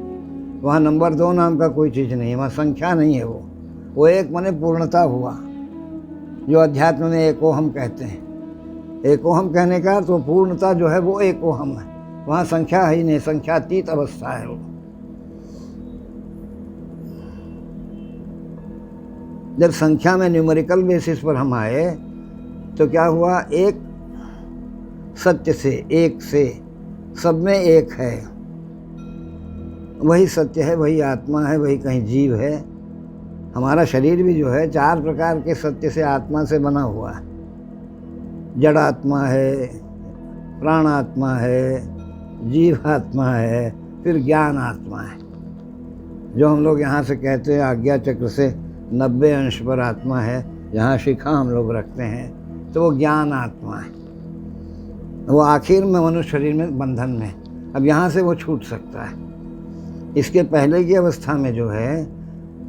वहाँ नंबर 2 नाम का कोई चीज़ नहीं है, वहाँ संख्या नहीं है। वो एक माने पूर्णता हुआ, जो अध्यात्म में एको हम कहते हैं। एको हम कहने का तो पूर्णता जो है वो एको हम है, वहाँ संख्या ही नहीं, संख्यातीत अवस्था है वो। जब संख्या में न्यूमेरिकल बेसिस पर हम आए तो क्या हुआ, एक सत्य से, एक से, सब में एक है। वही सत्य है, वही आत्मा है, वही कहीं जीव है। हमारा शरीर भी जो है 4 प्रकार के सत्य से, आत्मा से बना हुआ है। जड़ आत्मा है, प्राण आत्मा है, जीव आत्मा है, फिर ज्ञान आत्मा है। जो हम लोग यहाँ से कहते हैं आज्ञा चक्र से 90 अंश पर आत्मा है, जहाँ शिखा हम लोग रखते हैं, तो वो ज्ञान आत्मा है। वो आखिर में मनुष्य शरीर में बंधन में, अब यहाँ से वो छूट सकता है। इसके पहले की अवस्था में जो है,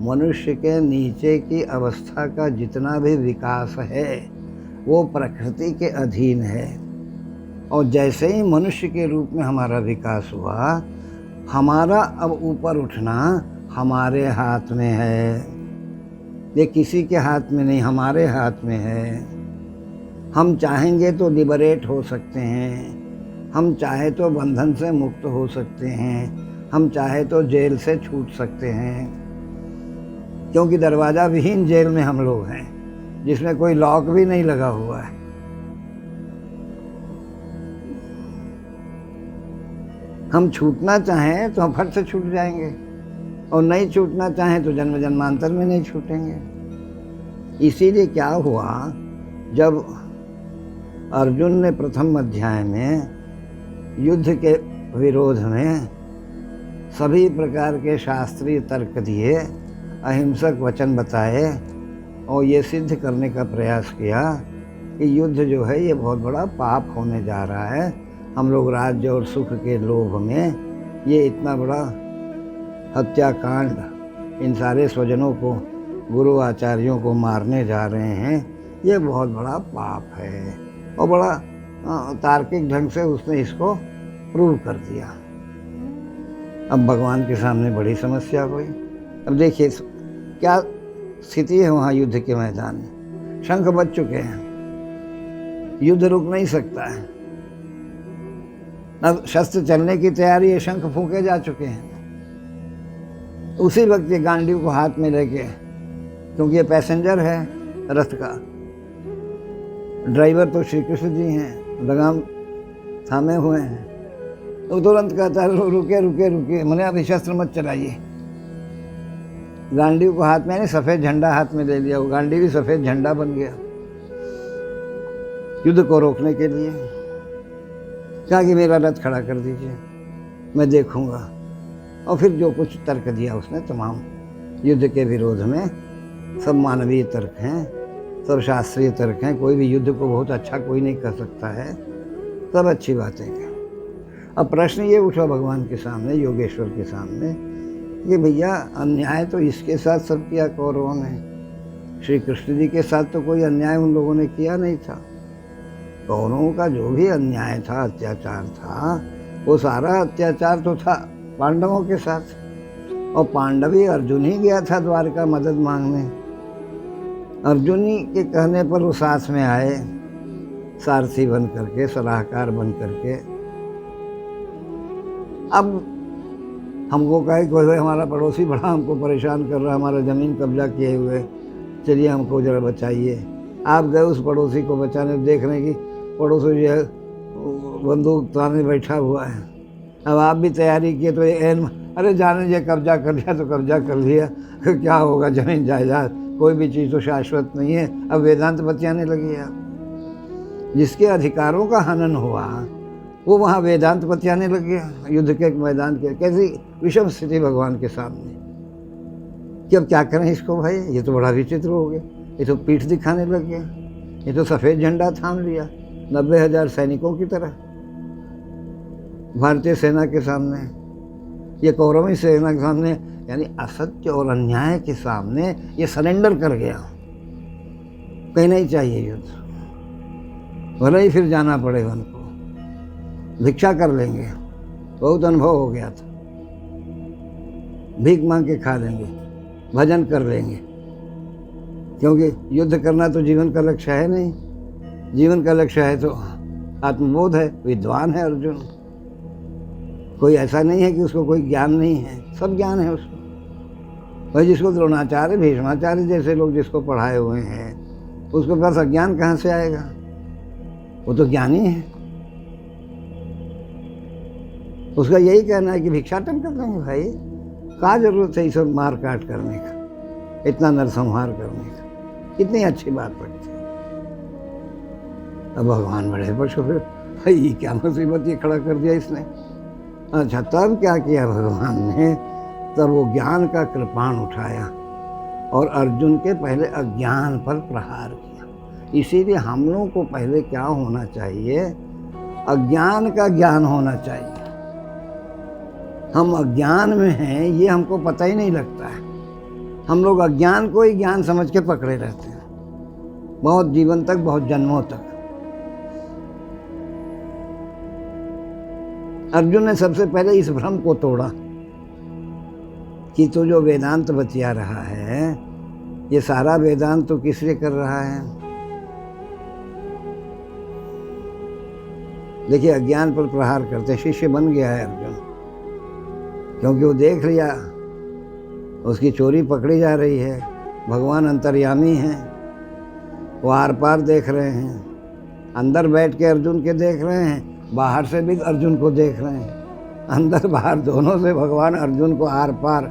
मनुष्य के नीचे की अवस्था का जितना भी विकास है वो प्रकृति के अधीन है। और जैसे ही मनुष्य के रूप में हमारा विकास हुआ, हमारा अब ऊपर उठना हमारे हाथ में है। ये किसी के हाथ में नहीं, हमारे हाथ में है। हम चाहेंगे तो लिबरेट हो सकते हैं, हम चाहे तो बंधन से मुक्त हो सकते हैं, हम चाहे तो जेल से छूट सकते हैं। क्योंकि दरवाज़ा विहीन जेल में हम लोग हैं, जिसमें कोई लॉक भी नहीं लगा हुआ है। हम छूटना चाहें तो हम फट से छूट जाएंगे, और नहीं छूटना चाहें तो जन्म जन्मांतर में नहीं छूटेंगे। इसीलिए क्या हुआ, जब अर्जुन ने प्रथम अध्याय में युद्ध के विरोध में सभी प्रकार के शास्त्रीय तर्क दिए, अहिंसक वचन बताए और ये सिद्ध करने का प्रयास किया कि युद्ध जो है ये बहुत बड़ा पाप होने जा रहा है। हम लोग राज्य और सुख के लोभ में ये इतना बड़ा हत्याकांड, इन सारे स्वजनों को, गुरु आचार्यों को मारने जा रहे हैं, ये बहुत बड़ा पाप है। और बड़ा तार्किक ढंग से उसने इसको प्रूव कर दिया। अब भगवान के सामने बड़ी समस्या हुई। अब देखिए क्या स्थिति है वहाँ युद्ध के मैदान में। शंख बज चुके हैं, युद्ध रुक नहीं सकता है। अब शस्त्र चलने की तैयारी है, शंख फूके जा चुके हैं। उसी वक्त ये गांडीव को हाथ में लेके, क्योंकि ये पैसेंजर है रथ का, ड्राइवर तो श्री कृष्ण जी हैं, लगाम थामे हुए हैं, तो तुरंत कहता है रुके रुके रुके, मैंने अभी शस्त्र मत चलाइए। गांडीव को हाथ में, यानी सफ़ेद झंडा हाथ में ले लिया, वो गांडीव भी सफ़ेद झंडा बन गया युद्ध को रोकने के लिए। कहा कि मेरा रथ खड़ा कर दीजिए, मैं देखूंगा। और फिर जो कुछ तर्क दिया उसने तमाम युद्ध के विरोध में, सब मानवीय तर्क हैं, सब शास्त्रीय तर्क हैं, कोई भी युद्ध को बहुत अच्छा कोई नहीं कर सकता है, सब अच्छी बातें हैं। अब प्रश्न ये उठा भगवान के सामने, योगेश्वर के सामने, कि भैया अन्याय तो इसके साथ सब किया कौरवों ने, श्री कृष्ण जी के साथ तो कोई अन्याय उन लोगों ने किया नहीं था। कौरवों का जो भी अन्याय था, अत्याचार था, वो सारा अत्याचार तो था पांडवों के साथ। और पांडवी अर्जुन ही गया था द्वारका मदद मांगने, अर्जुन ही के कहने पर वो साथ में आए, सारथी बन करके, सलाहकार बन करके। अब हमको कहे कोई हमारा पड़ोसी बड़ा हमको परेशान कर रहा है, हमारा ज़मीन कब्जा किए हुए, चलिए हमको ज़रा बचाइए। आप गए उस पड़ोसी को बचाने, देख रहे हैं कि पड़ोसी जो है बंदूक ताने बैठा हुआ है। अब आप भी तैयारी किए तो अरे जाने ये कब्जा कर लिया तो कब्जा कर लिया, क्या होगा, ज़मीन जायदाद, कोई भी चीज़ तो शाश्वत नहीं है। अब वेदांत बतियाने लगी है, जिसके अधिकारों का हनन हुआ वो वहाँ वेदांत बतियाने लग गया युद्ध के मैदान के। कैसी विषम स्थिति भगवान के सामने कि अब क्या करें इसको भाई, ये तो बड़ा विचित्र हो गया, ये तो पीठ दिखाने लग गया, ये तो सफ़ेद झंडा थाम लिया 90,000 सैनिकों की तरह भारतीय सेना के सामने, ये कौरवी सेना के सामने, यानी असत्य और अन्याय के सामने ये सरेंडर कर गया। कहीं नहीं चाहिए युद्ध, भले ही फिर जाना पड़ेगा उनको, भिक्षा कर लेंगे, बहुत अनुभव हो गया था, भीख मांग के खा लेंगे, भजन कर लेंगे, क्योंकि युद्ध करना तो जीवन का लक्ष्य है नहीं। जीवन का लक्ष्य है तो आत्मबोध है, विद्वान है अर्जुन, कोई ऐसा नहीं है कि उसको कोई ज्ञान नहीं है, सब ज्ञान है उसको। भाई जिसको द्रोणाचार्य, भीष्माचार्य जैसे लोग जिसको पढ़ाए हुए हैं, उसको पास अज्ञान कहाँ से आएगा, वो तो ज्ञानी है। उसका यही कहना है कि भिक्षाटन कर लेंगे भाई, क्या जरूरत है ये सब मार काट करने का, इतना नरसंहार करने का, कितनी अच्छी बात पड़ती है। अब भगवान बड़े पशु, फिर भाई ये क्या मुसीबत ये खड़ा कर दिया इसने। अच्छा, तब क्या किया भगवान ने, तब वो ज्ञान का कृपाण उठाया और अर्जुन के पहले अज्ञान पर प्रहार किया। इसीलिए हम लोगों को पहले क्या होना चाहिए, अज्ञान का ज्ञान होना चाहिए। हम अज्ञान में हैं, ये हमको पता ही नहीं लगता है। हम लोग अज्ञान को ही ज्ञान समझ के पकड़े रहते हैं, बहुत जीवन तक, बहुत जन्मों तक। अर्जुन ने सबसे पहले इस भ्रम को तोड़ा कि तो जो वेदांत बतिया रहा है, ये सारा वेदांत तो किस लिए कर रहा है। देखिए, अज्ञान पर प्रहार करते शिष्य बन गया है अर्जुन, क्योंकि वो देख लिया उसकी चोरी पकड़ी जा रही है, भगवान अंतर्यामी हैं, वो आर पार देख रहे हैं, अंदर बैठ के अर्जुन के देख रहे हैं, बाहर से भी अर्जुन को देख रहे हैं, अंदर बाहर दोनों से भगवान अर्जुन को आर पार,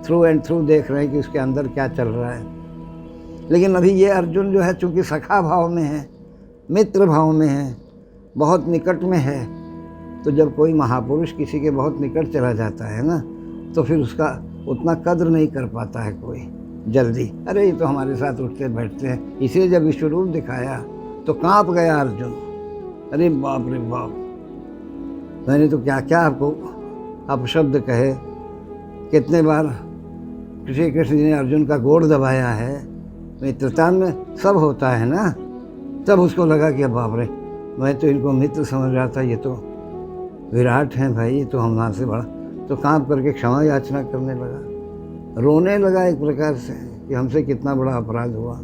थ्रू एंड थ्रू देख रहे हैं कि उसके अंदर क्या चल रहा है। लेकिन अभी ये अर्जुन जो है, चूँकि सखा भाव में है, मित्र भाव में है, बहुत निकट में है, तो जब कोई महापुरुष किसी के बहुत निकट चला जाता है ना, तो फिर उसका उतना कद्र नहीं कर पाता है कोई जल्दी। अरे ये तो हमारे साथ उठते बैठते हैं। इसलिए जब विश्वरूप दिखाया तो कांप गया अर्जुन, अरे बाप रे बाप, मैंने तो क्या क्या आपको अपशब्द कहे, कितने बार श्री कृष्ण जी ने अर्जुन का गोड़ दबाया है। मित्रता में सब होता है ना। तब उसको लगा कि बाप रे, मैं तो इनको मित्र समझ रहा था, ये तो विराट हैं भाई, ये तो हमारे से बड़ा। तो कांप करके क्षमा याचना करने लगा, रोने लगा एक प्रकार से कि हमसे कितना बड़ा अपराध हुआ।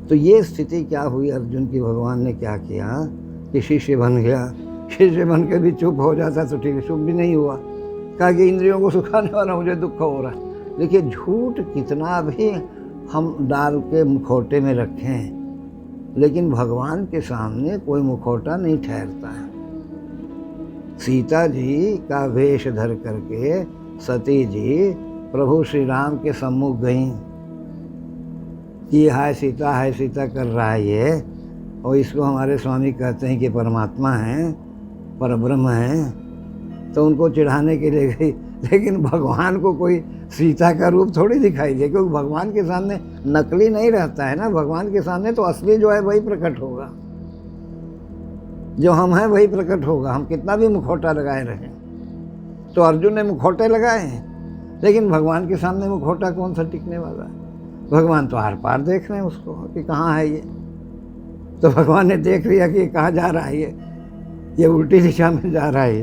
तो ये स्थिति क्या हुई अर्जुन की, भगवान ने क्या किया कि शिष्य बन गया, शिष्य बन के भी चुप हो जाता तो ठीक है, चुप भी नहीं हुआ, कहा कि इंद्रियों को सुखाने वाला मुझे दुख हो रहा है। देखिए झूठ कितना भी हम डाल के मुखौटे में रखें, लेकिन भगवान के सामने कोई मुखौटा नहीं ठहरता है। सीता जी का वेश धर करके सती जी प्रभु श्री राम के सम्मुख गईं कि हाय सीता कर रहा है ये, और इसको हमारे स्वामी कहते हैं कि परमात्मा है, परब्रह्म है, तो उनको चिढ़ाने के लिए गई। लेकिन भगवान को कोई सीता का रूप थोड़ी दिखाई दे, क्योंकि भगवान के सामने नकली नहीं रहता है ना, भगवान के सामने तो असली जो है वही प्रकट होगा, जो हम हैं वही प्रकट होगा। हम कितना भी मुखौटा लगाए रहें, तो अर्जुन ने मुखौटे लगाए हैं, लेकिन भगवान के सामने मुखौटा कौन सा टिकने वाला है। भगवान तो आर पार देख रहे हैं उसको कि कहाँ है ये, तो भगवान ने देख लिया कि ये कहाँ जा रहा है, ये उल्टी दिशा में जा रहा है,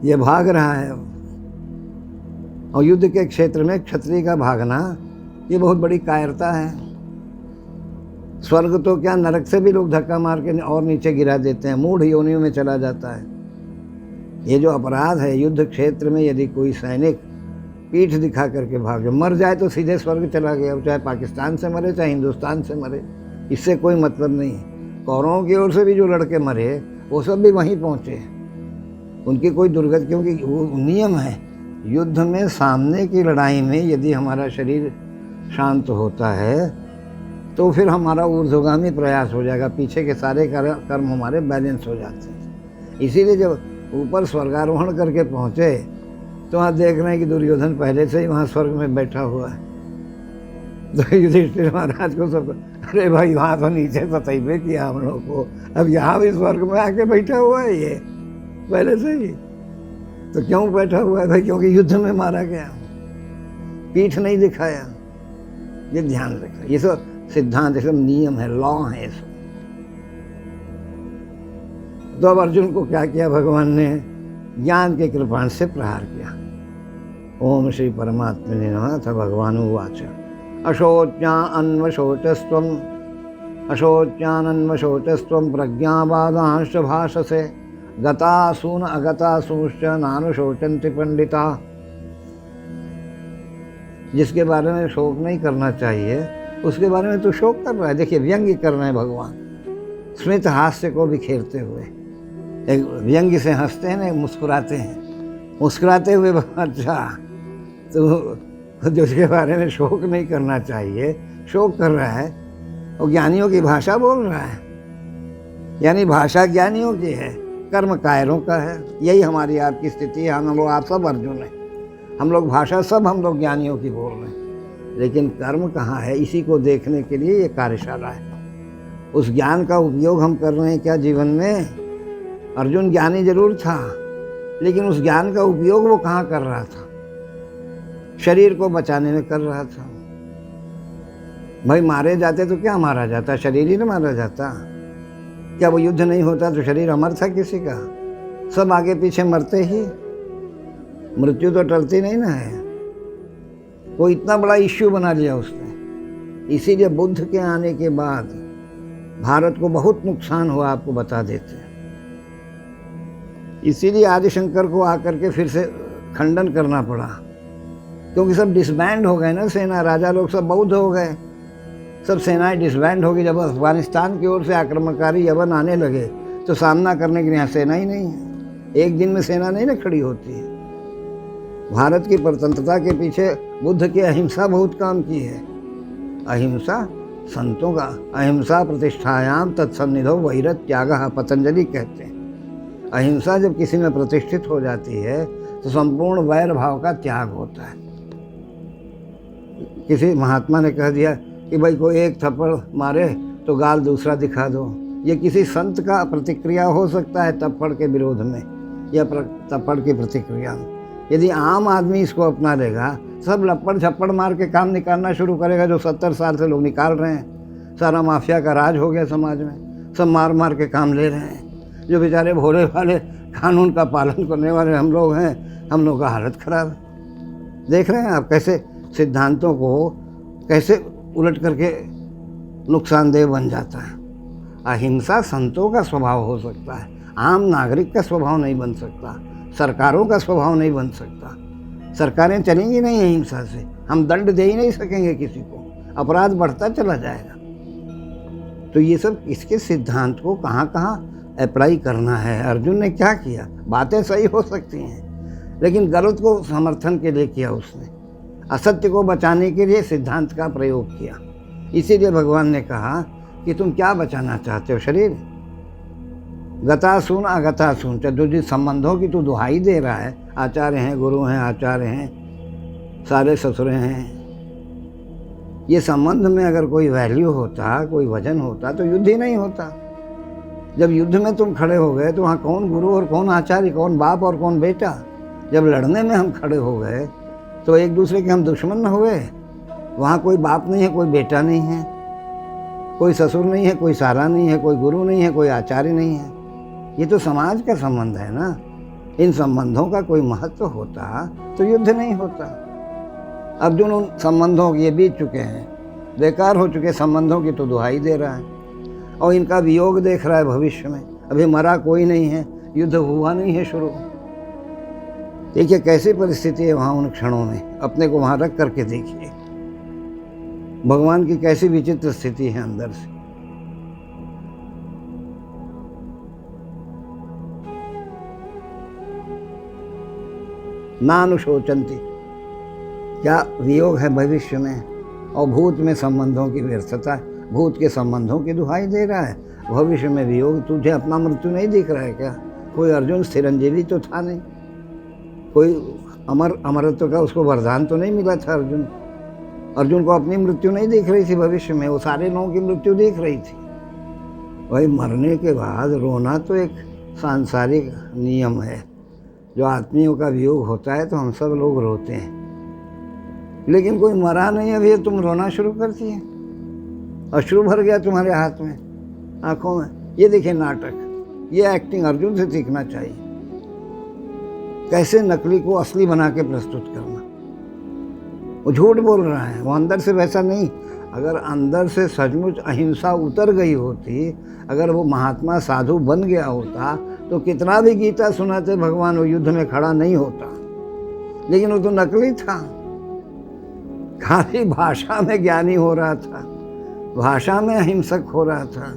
ये भाग रहा है। और युद्ध के क्षेत्र में क्षत्रिय का भागना ये बहुत बड़ी कायरता है। स्वर्ग तो क्या, नरक से भी लोग धक्का मार के और नीचे गिरा देते हैं, मूढ़ योनियों में चला जाता है। ये जो अपराध है, युद्ध क्षेत्र में यदि कोई सैनिक पीठ दिखा करके भागे, मर जाए तो सीधे स्वर्ग चला गया, चाहे पाकिस्तान से मरे चाहे हिंदुस्तान से मरे, इससे कोई मतलब नहीं है। कौरवों की ओर से भी जो लड़के मरे वो सब भी वहीं पहुँचे, उनकी कोई दुर्गति, क्योंकि वो नियम है युद्ध में। सामने की लड़ाई में यदि हमारा शरीर शांत होता है तो फिर हमारा ऊर्ध्वगामी प्रयास हो जाएगा, पीछे के सारे कर्म हमारे बैलेंस हो जाते हैं। इसीलिए जब ऊपर स्वर्गारोहण करके पहुँचे तो वहाँ देख रहे हैं कि दुर्योधन पहले से ही वहाँ स्वर्ग में बैठा हुआ है। तो युधिष्ठिर महाराज को सब, अरे भाई वहाँ तो नीचे सतैबे किया हम लोग को, अब यहाँ भी स्वर्ग में आके बैठा हुआ है ये पहले से ही। तो क्यों बैठा हुआ है भाई? क्योंकि युद्ध में मारा गया, पीठ नहीं दिखाया। ये ध्यान रखना, ये सब सिद्धांत, ये सब नियम है, लॉ है ये सब। तो अब अर्जुन को क्या किया भगवान ने? ज्ञान के कृपाण से प्रहार किया। ओम श्री परमात्मने नमः। अथ भगवान उवाच अशोच्यानन्वशोचस्त्वं प्रज्ञावादांश्च भाषसे गतासून अगतासूश्च नानुशोचन्ति पंडिता। जिसके बारे में शोक नहीं करना चाहिए उसके बारे में तो शोक कर रहा है। देखिए व्यंग्य कर रहे हैं भगवान, स्मित हास्य को बिखेरते हुए। एक व्यंग्य से हंसते हैं ना, मुस्कुराते हैं, मुस्कुराते हुए। अच्छा, तो जिसके बारे में शोक नहीं करना चाहिए शोक कर रहा है, वो ज्ञानियों की भाषा बोल रहा है। यानी भाषा ज्ञानियों की है, कर्म कायरों का है। यही हमारी आपकी स्थिति है। हम लोग, आप सब अर्जुन हैं, हम लोग भाषा सब हम लोग ज्ञानियों की बोल रहे हैं, लेकिन कर्म कहाँ है, इसी को देखने के लिए ये कार्यशाला है। उस ज्ञान का उपयोग हम कर रहे हैं क्या जीवन में? अर्जुन ज्ञानी जरूर था, लेकिन उस ज्ञान का उपयोग वो कहाँ कर रहा था? शरीर को बचाने में कर रहा था। भाई मारे जाते तो क्या मारा जाता? शरीर ही ना मारा जाता। क्या वो युद्ध नहीं होता तो शरीर अमर था किसी का? सब आगे पीछे मरते ही, मृत्यु तो टलती नहीं ना है। वो इतना बड़ा इश्यू बना लिया उसने। इसीलिए बुद्ध के आने के बाद भारत को बहुत नुकसान हुआ, आपको बता देते हैं। इसीलिए आदिशंकर को आकर के फिर से खंडन करना पड़ा, क्योंकि सब डिसबैंड हो गए ना सेना, राजा लोग सब बौद्ध हो गए, सब सेनाएं डिसबैंड हो गई। जब अफगानिस्तान की ओर से आक्रमणकारी यवन आने लगे तो सामना करने के लिए यहाँ सेना ही नहीं है। एक दिन में सेना नहीं ना खड़ी होती है। भारत की स्वतंत्रता के पीछे बुद्ध की अहिंसा बहुत काम की है। अहिंसा संतों का, अहिंसा प्रतिष्ठायाम तत्सन्निधौ वैरत त्यागः, पतंजलि कहते हैं। अहिंसा जब किसी में प्रतिष्ठित हो जाती है तो संपूर्ण वैर भाव का त्याग होता है। किसी महात्मा ने कह दिया कि भाई कोई एक थप्पड़ मारे तो गाल दूसरा दिखा दो। ये किसी संत का प्रतिक्रिया हो सकता है थप्पड़ के विरोध में या थप्पड़ की प्रतिक्रिया में। यदि आम आदमी इसको अपना लेगा, सब लपड़ झप्पड़ मार के काम निकालना शुरू करेगा, जो 70 साल से लोग निकाल रहे हैं। सारा माफिया का राज हो गया समाज में, सब मार मार के काम ले रहे हैं। जो बेचारे भोले वाले कानून का पालन करने वाले हम लोग हैं, हम लोग का हालत खराब है। देख रहे हैं आप कैसे सिद्धांतों को कैसे उलट करके नुकसानदेह बन जाता है। अहिंसा संतों का स्वभाव हो सकता है, आम नागरिक का स्वभाव नहीं बन सकता, सरकारों का स्वभाव नहीं बन सकता। सरकारें चलेंगी नहीं अहिंसा से, हम दंड दे ही नहीं सकेंगे किसी को, अपराध बढ़ता चला जाएगा। तो ये सब इसके सिद्धांत को कहाँ कहाँ अप्लाई करना है। अर्जुन ने क्या किया, बातें सही हो सकती हैं लेकिन गलत को समर्थन के लिए किया उसने, असत्य को बचाने के लिए सिद्धांत का प्रयोग किया। इसीलिए भगवान ने कहा कि तुम क्या बचाना चाहते हो, शरीर? गतासून अगतासून, जो जिस संबंधों की तू दुहाई दे रहा है, आचार्य हैं, गुरु हैं, आचार्य हैं, सारे ससुरे हैं, ये संबंध में अगर कोई वैल्यू होता, कोई वजन होता तो युद्ध ही नहीं होता। जब युद्ध में तुम खड़े हो गए तो वहाँ कौन गुरु और कौन आचार्य, कौन बाप और कौन बेटा? जब लड़ने में हम खड़े हो गए तो एक दूसरे के हम दुश्मन न हुए। वहाँ कोई बाप नहीं है, कोई बेटा नहीं है, कोई ससुर नहीं है, कोई सारा नहीं है, कोई गुरु नहीं है, कोई आचार्य नहीं है। ये तो समाज का संबंध है ना। इन संबंधों का कोई महत्व होता तो युद्ध नहीं होता। अर्जुन उन संबंधों के बीत चुके हैं, बेकार हो चुके संबंधों की तो दुहाई दे रहा है और इनका वियोग देख रहा है भविष्य में। अभी मरा कोई नहीं है, युद्ध हुआ नहीं है शुरू। देखिए कैसी परिस्थिति है वहाँ उन क्षणों में, अपने को वहाँ रख करके देखिए भगवान की कैसी विचित्र स्थिति है अंदर से। नानुशोचंती, क्या वियोग है भविष्य में, और भूत में संबंधों की व्यर्थता, भूत के संबंधों की दुहाई दे रहा है, भविष्य में वियोग। तुझे अपना मृत्यु नहीं दिख रहा है क्या? कोई अर्जुन चिरंजीवी तो था नहीं, कोई अमरत्व का उसको वरदान तो नहीं मिला था। अर्जुन को अपनी मृत्यु नहीं दिख रही थी भविष्य में, वो सारे लोगों की मृत्यु दिख रही थी। वही मरने के बाद रोना तो एक सांसारिक नियम है, जो आत्मियों का वियोग होता है तो हम सब लोग रोते हैं, लेकिन कोई मरा नहीं अभी तुम रोना शुरू करती है। अश्रु भर गया तुम्हारे हाथ में, आंखों में। ये देखिए नाटक, ये एक्टिंग अर्जुन से सीखना चाहिए, कैसे नकली को असली बना के प्रस्तुत करना। वो झूठ बोल रहा है, वो अंदर से वैसा नहीं। अगर अंदर से सचमुच अहिंसा उतर गई होती, अगर वो महात्मा साधु बन गया होता तो कितना भी गीता सुनाते भगवान, वो युद्ध में खड़ा नहीं होता। लेकिन वो तो नकली था, खाली भाषा में ज्ञानी हो रहा था, भाषा में अहिंसक हो रहा था।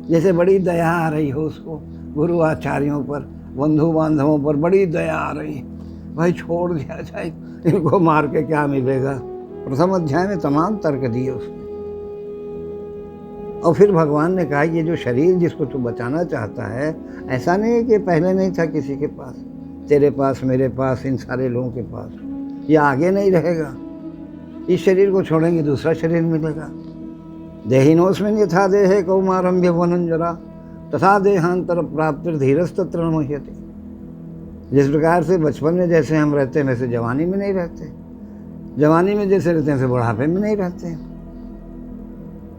जैसे बड़ी दया आ रही हो उसको, गुरु आचार्यों पर, बंधु बांधवों पर बड़ी दया आ रही, भाई छोड़ दिया जाए, इनको मार के क्या मिलेगा। प्रथम अध्याय में तमाम तर्क दिए उसने। और फिर भगवान ने कहा ये जो शरीर जिसको तू बचाना चाहता है, ऐसा नहीं है कि पहले नहीं था किसी के पास, तेरे पास, मेरे पास, इन सारे लोगों के पास, ये आगे नहीं रहेगा। इस शरीर को छोड़ेंगे दूसरा शरीर मिलेगा। देहिनोस्मिन् यथा देहे कौमारं यौवनं जरा तथा देहांतर प्राप्ति धीरस्तत्र न मुह्यते। जिस प्रकार से बचपन में जैसे हम रहते हैं वैसे जवानी में नहीं रहते, जवानी में जैसे रहते हैं वैसे बुढ़ापे में नहीं रहते।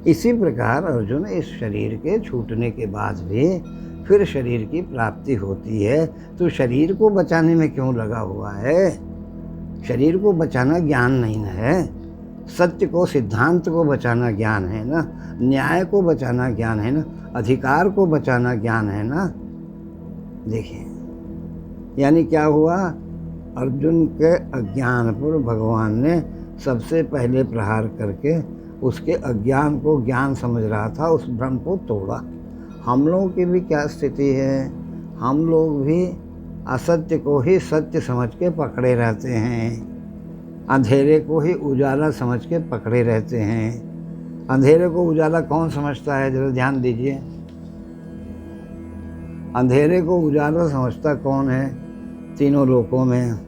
इसी प्रकार अर्जुन, इस शरीर के छूटने के बाद भी फिर शरीर की प्राप्ति होती है, तो शरीर को बचाने में क्यों लगा हुआ है? शरीर को बचाना ज्ञान नहीं है, सत्य को, सिद्धांत को बचाना ज्ञान है ना, न्याय को बचाना ज्ञान है ना, अधिकार को बचाना ज्ञान है ना। देखिए यानी क्या हुआ, अर्जुन के अज्ञान पर भगवान ने सबसे पहले प्रहार करके उसके अज्ञान को ज्ञान समझ रहा था, उस भ्रम को तोड़ा। हम लोगों की भी क्या स्थिति है, हम लोग भी असत्य को ही सत्य समझ के पकड़े रहते हैं, अंधेरे को ही उजाला समझ के पकड़े रहते हैं। अंधेरे को उजाला कौन समझता है, जरा ध्यान दीजिए। अंधेरे को उजाला समझता कौन है? तीनों लोकों में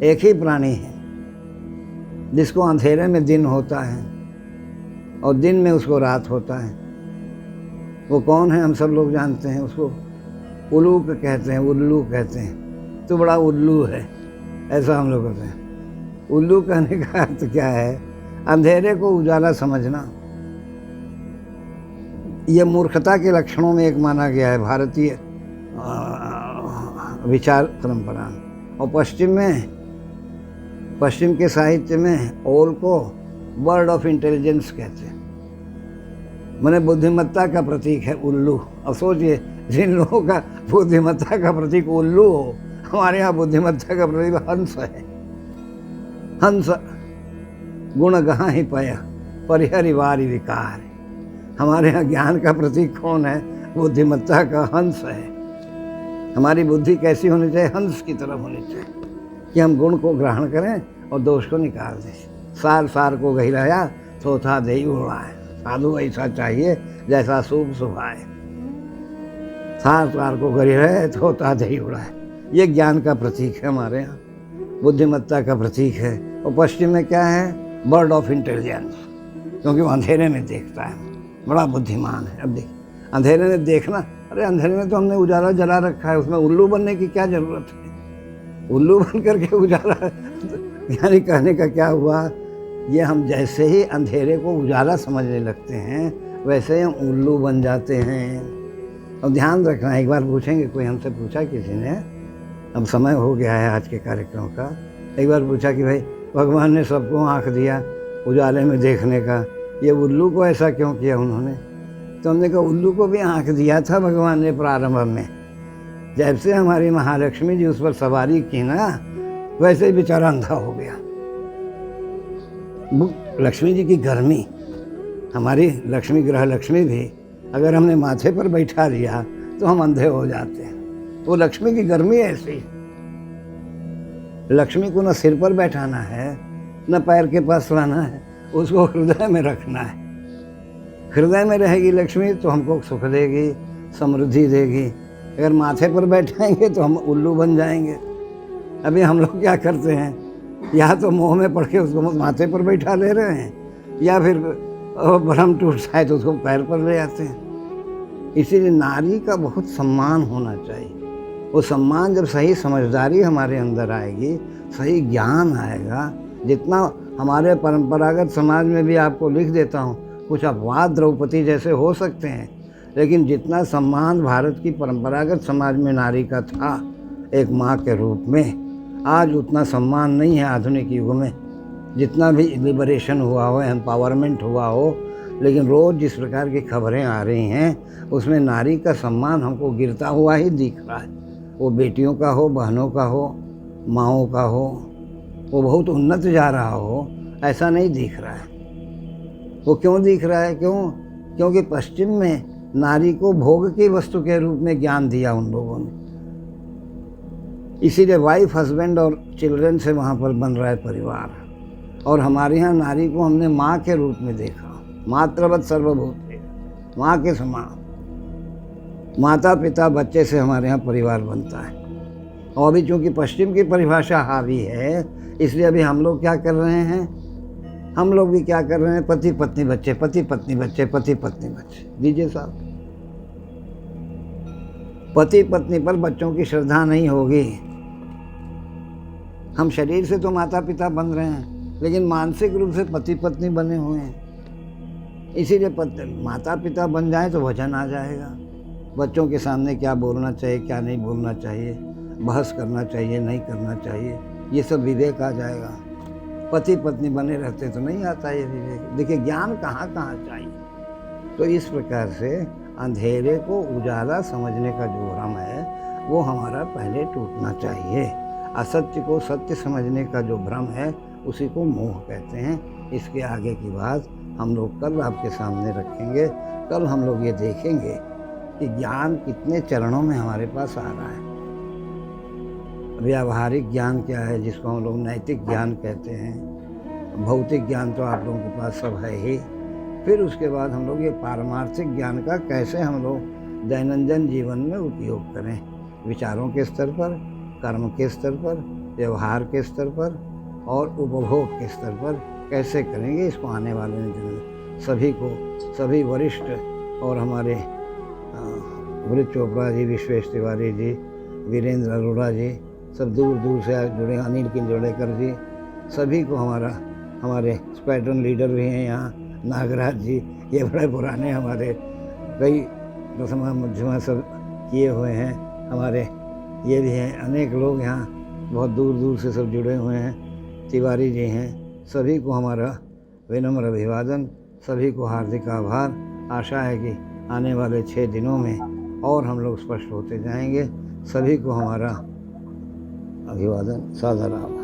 एक ही प्राणी है जिसको अंधेरे में दिन होता है और दिन में उसको रात होता है। वो कौन है? हम सब लोग जानते हैं, उसको उल्लू कहते हैं, उल्लू कहते हैं। तो बड़ा उल्लू है, ऐसा हम लोग कहते हैं। उल्लू कहने का अर्थ क्या है? अंधेरे को उजाला समझना। ये मूर्खता के लक्षणों में एक माना गया है भारतीय विचार परंपरा। और पश्चिम के साहित्य में ओल को वर्ड ऑफ इंटेलिजेंस कहते हैं, माने बुद्धिमत्ता का प्रतीक है उल्लू। अब सोचिए जिन लोगों का बुद्धिमत्ता का प्रतीक उल्लू हो, हमारे यहाँ बुद्धिमत्ता का प्रतीक हंस है। हंस गुण गहाँ ही पया परिहरि वारि विकार। हमारे यहाँ ज्ञान का प्रतीक कौन है? बुद्धिमत्ता का हंस है। हमारी बुद्धि कैसी होनी चाहिए? हंस की तरफ होनी चाहिए कि हम गुण को ग्रहण करें और दोष को निकाल दें। सार सार को गहिराया थोथा दे उड़ाए। साधु ऐसा चाहिए जैसा शुभ सुभाए। सार सार को गहिराए थोथा दे उड़ाए। ये ज्ञान का प्रतीक है हमारे यहाँ, बुद्धिमत्ता का प्रतीक है। और पश्चिम में क्या है? बर्ड ऑफ इंटेलिजेंस, क्योंकि वो अंधेरे में देखता है, बड़ा बुद्धिमान है। अब देख, अंधेरे में देखना, अरे अंधेरे में तो हमने उजाला जला रखा है, उसमें उल्लू बनने की क्या जरूरत है? उल्लू बन करके उजाला यानी कहने का क्या हुआ? ये हम जैसे ही अंधेरे को उजाला समझने लगते हैं वैसे ही हम उल्लू बन जाते हैं। और ध्यान रखना, एक बार पूछेंगे, कोई हमसे पूछा किसी ने, अब समय हो गया है आज के कार्यक्रम का, एक बार पूछा कि भाई भगवान ने सबको आँख दिया उजाले में देखने का, ये उल्लू को ऐसा क्यों किया उन्होंने? तो हमने कहा उल्लू को भी आँख दिया था भगवान ने प्रारंभ में। जब से हमारी महालक्ष्मी जी उस पर सवारी की ना, वैसे ही बेचारा अंधा हो गया। लक्ष्मी जी की गर्मी, हमारी लक्ष्मी ग्रह लक्ष्मी भी अगर हमने माथे पर बैठा दिया तो हम अंधे हो जाते हैं। वो लक्ष्मी की गर्मी ऐसी। लक्ष्मी को न सिर पर बैठाना है न पैर के पास लाना है, उसको हृदय में रखना है। हृदय में रहेगी लक्ष्मी तो हमको सुख देगी, समृद्धि देगी। अगर माथे पर बैठाएंगे तो हम उल्लू बन जाएंगे। अभी हम लोग क्या करते हैं, या तो मोह में पड़ के उसको माथे पर बैठा ले रहे हैं, या फिर भ्रम टूट जाए तो उसको पैर पर ले आते हैं। इसीलिए नारी का बहुत सम्मान होना चाहिए। वो सम्मान जब सही समझदारी हमारे अंदर आएगी, सही ज्ञान आएगा। जितना हमारे परंपरागत समाज में भी आपको लिख देता हूँ, कुछ अपवाद द्रौपदी जैसे हो सकते हैं, लेकिन जितना सम्मान भारत की परंपरागत समाज में नारी का था एक माँ के रूप में, आज उतना सम्मान नहीं है आधुनिक युग में। जितना भी लिबरेशन हुआ हो, एम्पावरमेंट हुआ हो, लेकिन रोज़ जिस प्रकार की खबरें आ रही हैं उसमें नारी का सम्मान हमको गिरता हुआ ही दिख रहा है। वो बेटियों का हो, बहनों का हो, माँओं का हो, वो बहुत उन्नत जा रहा हो, ऐसा नहीं दिख रहा है। वो क्यों दिख रहा है? क्योंकि पश्चिम में नारी को भोग की वस्तु के रूप में ज्ञान दिया उन लोगों ने। इसीलिए वाइफ, हस्बैंड और चिल्ड्रन से वहाँ पर बन रहा है परिवार। और हमारे यहाँ नारी को हमने माँ के रूप में देखा। मातृवत सर्वभूते, माँ के समान। माता पिता बच्चे से हमारे यहाँ परिवार बनता है। और अभी चूँकि पश्चिम की परिभाषा हावी है, इसलिए अभी हम लोग क्या कर रहे हैं, हम लोग भी क्या कर रहे हैं, पति पत्नी बच्चे, पति पत्नी बच्चे, पति पत्नी बच्चे। दीजिए साहब, पति पत्नी पर बच्चों की श्रद्धा नहीं होगी। हम शरीर से तो माता पिता बन रहे हैं, लेकिन मानसिक रूप से पति पत्नी बने हुए हैं। इसीलिए माता पिता बन जाए तो वजन आ जाएगा। बच्चों के सामने क्या बोलना चाहिए, क्या नहीं बोलना चाहिए, बहस करना चाहिए, नहीं करना चाहिए, ये सब विवेक आ जाएगा। पति पत्नी बने रहते तो नहीं आता ये विवेक। देखिए ज्ञान कहाँ कहाँ चाहिए। तो इस प्रकार से अंधेरे को उजाला समझने का जो भ्रम है वो हमारा पहले टूटना चाहिए। असत्य को सत्य समझने का जो भ्रम है उसी को मोह कहते हैं। इसके आगे की बात हम लोग कल आपके सामने रखेंगे। कल हम लोग ये देखेंगे कि ज्ञान कितने चरणों में हमारे पास आ रहा है। व्यावहारिक ज्ञान क्या है, जिसको हम लोग नैतिक ज्ञान कहते हैं। भौतिक ज्ञान तो आप लोगों के पास सब है ही। फिर उसके बाद हम लोग ये पारमार्थिक ज्ञान का कैसे हम लोग दैनंदिन जीवन में उपयोग करें, विचारों के स्तर पर, कर्म के स्तर पर, व्यवहार के स्तर पर और उपभोग के स्तर पर कैसे करेंगे, इसको आने वाले दिन सभी को, सभी वरिष्ठ और हमारे अमृत चोपड़ा जी, विश्वेश तिवारी जी, वीरेंद्र अरोड़ा जी, सब दूर दूर से जुड़े, अनिल किंजोड़ेकर जी, सभी को हमारे स्क्वाड्रन लीडर भी हैं यहाँ, नागराज जी, ये बड़े पुराने हमारे कई दसमा मध्यमा सब किए हुए हैं, हमारे ये भी हैं, अनेक लोग यहाँ बहुत दूर दूर से सब जुड़े हुए हैं, तिवारी जी हैं। सभी को हमारा विनम्र अभिवादन, सभी को हार्दिक आभार। आशा है कि आने वाले 6 दिनों में और हम लोग स्पष्ट होते जाएंगे। सभी को हमारा अभिवादन, सादर आभार।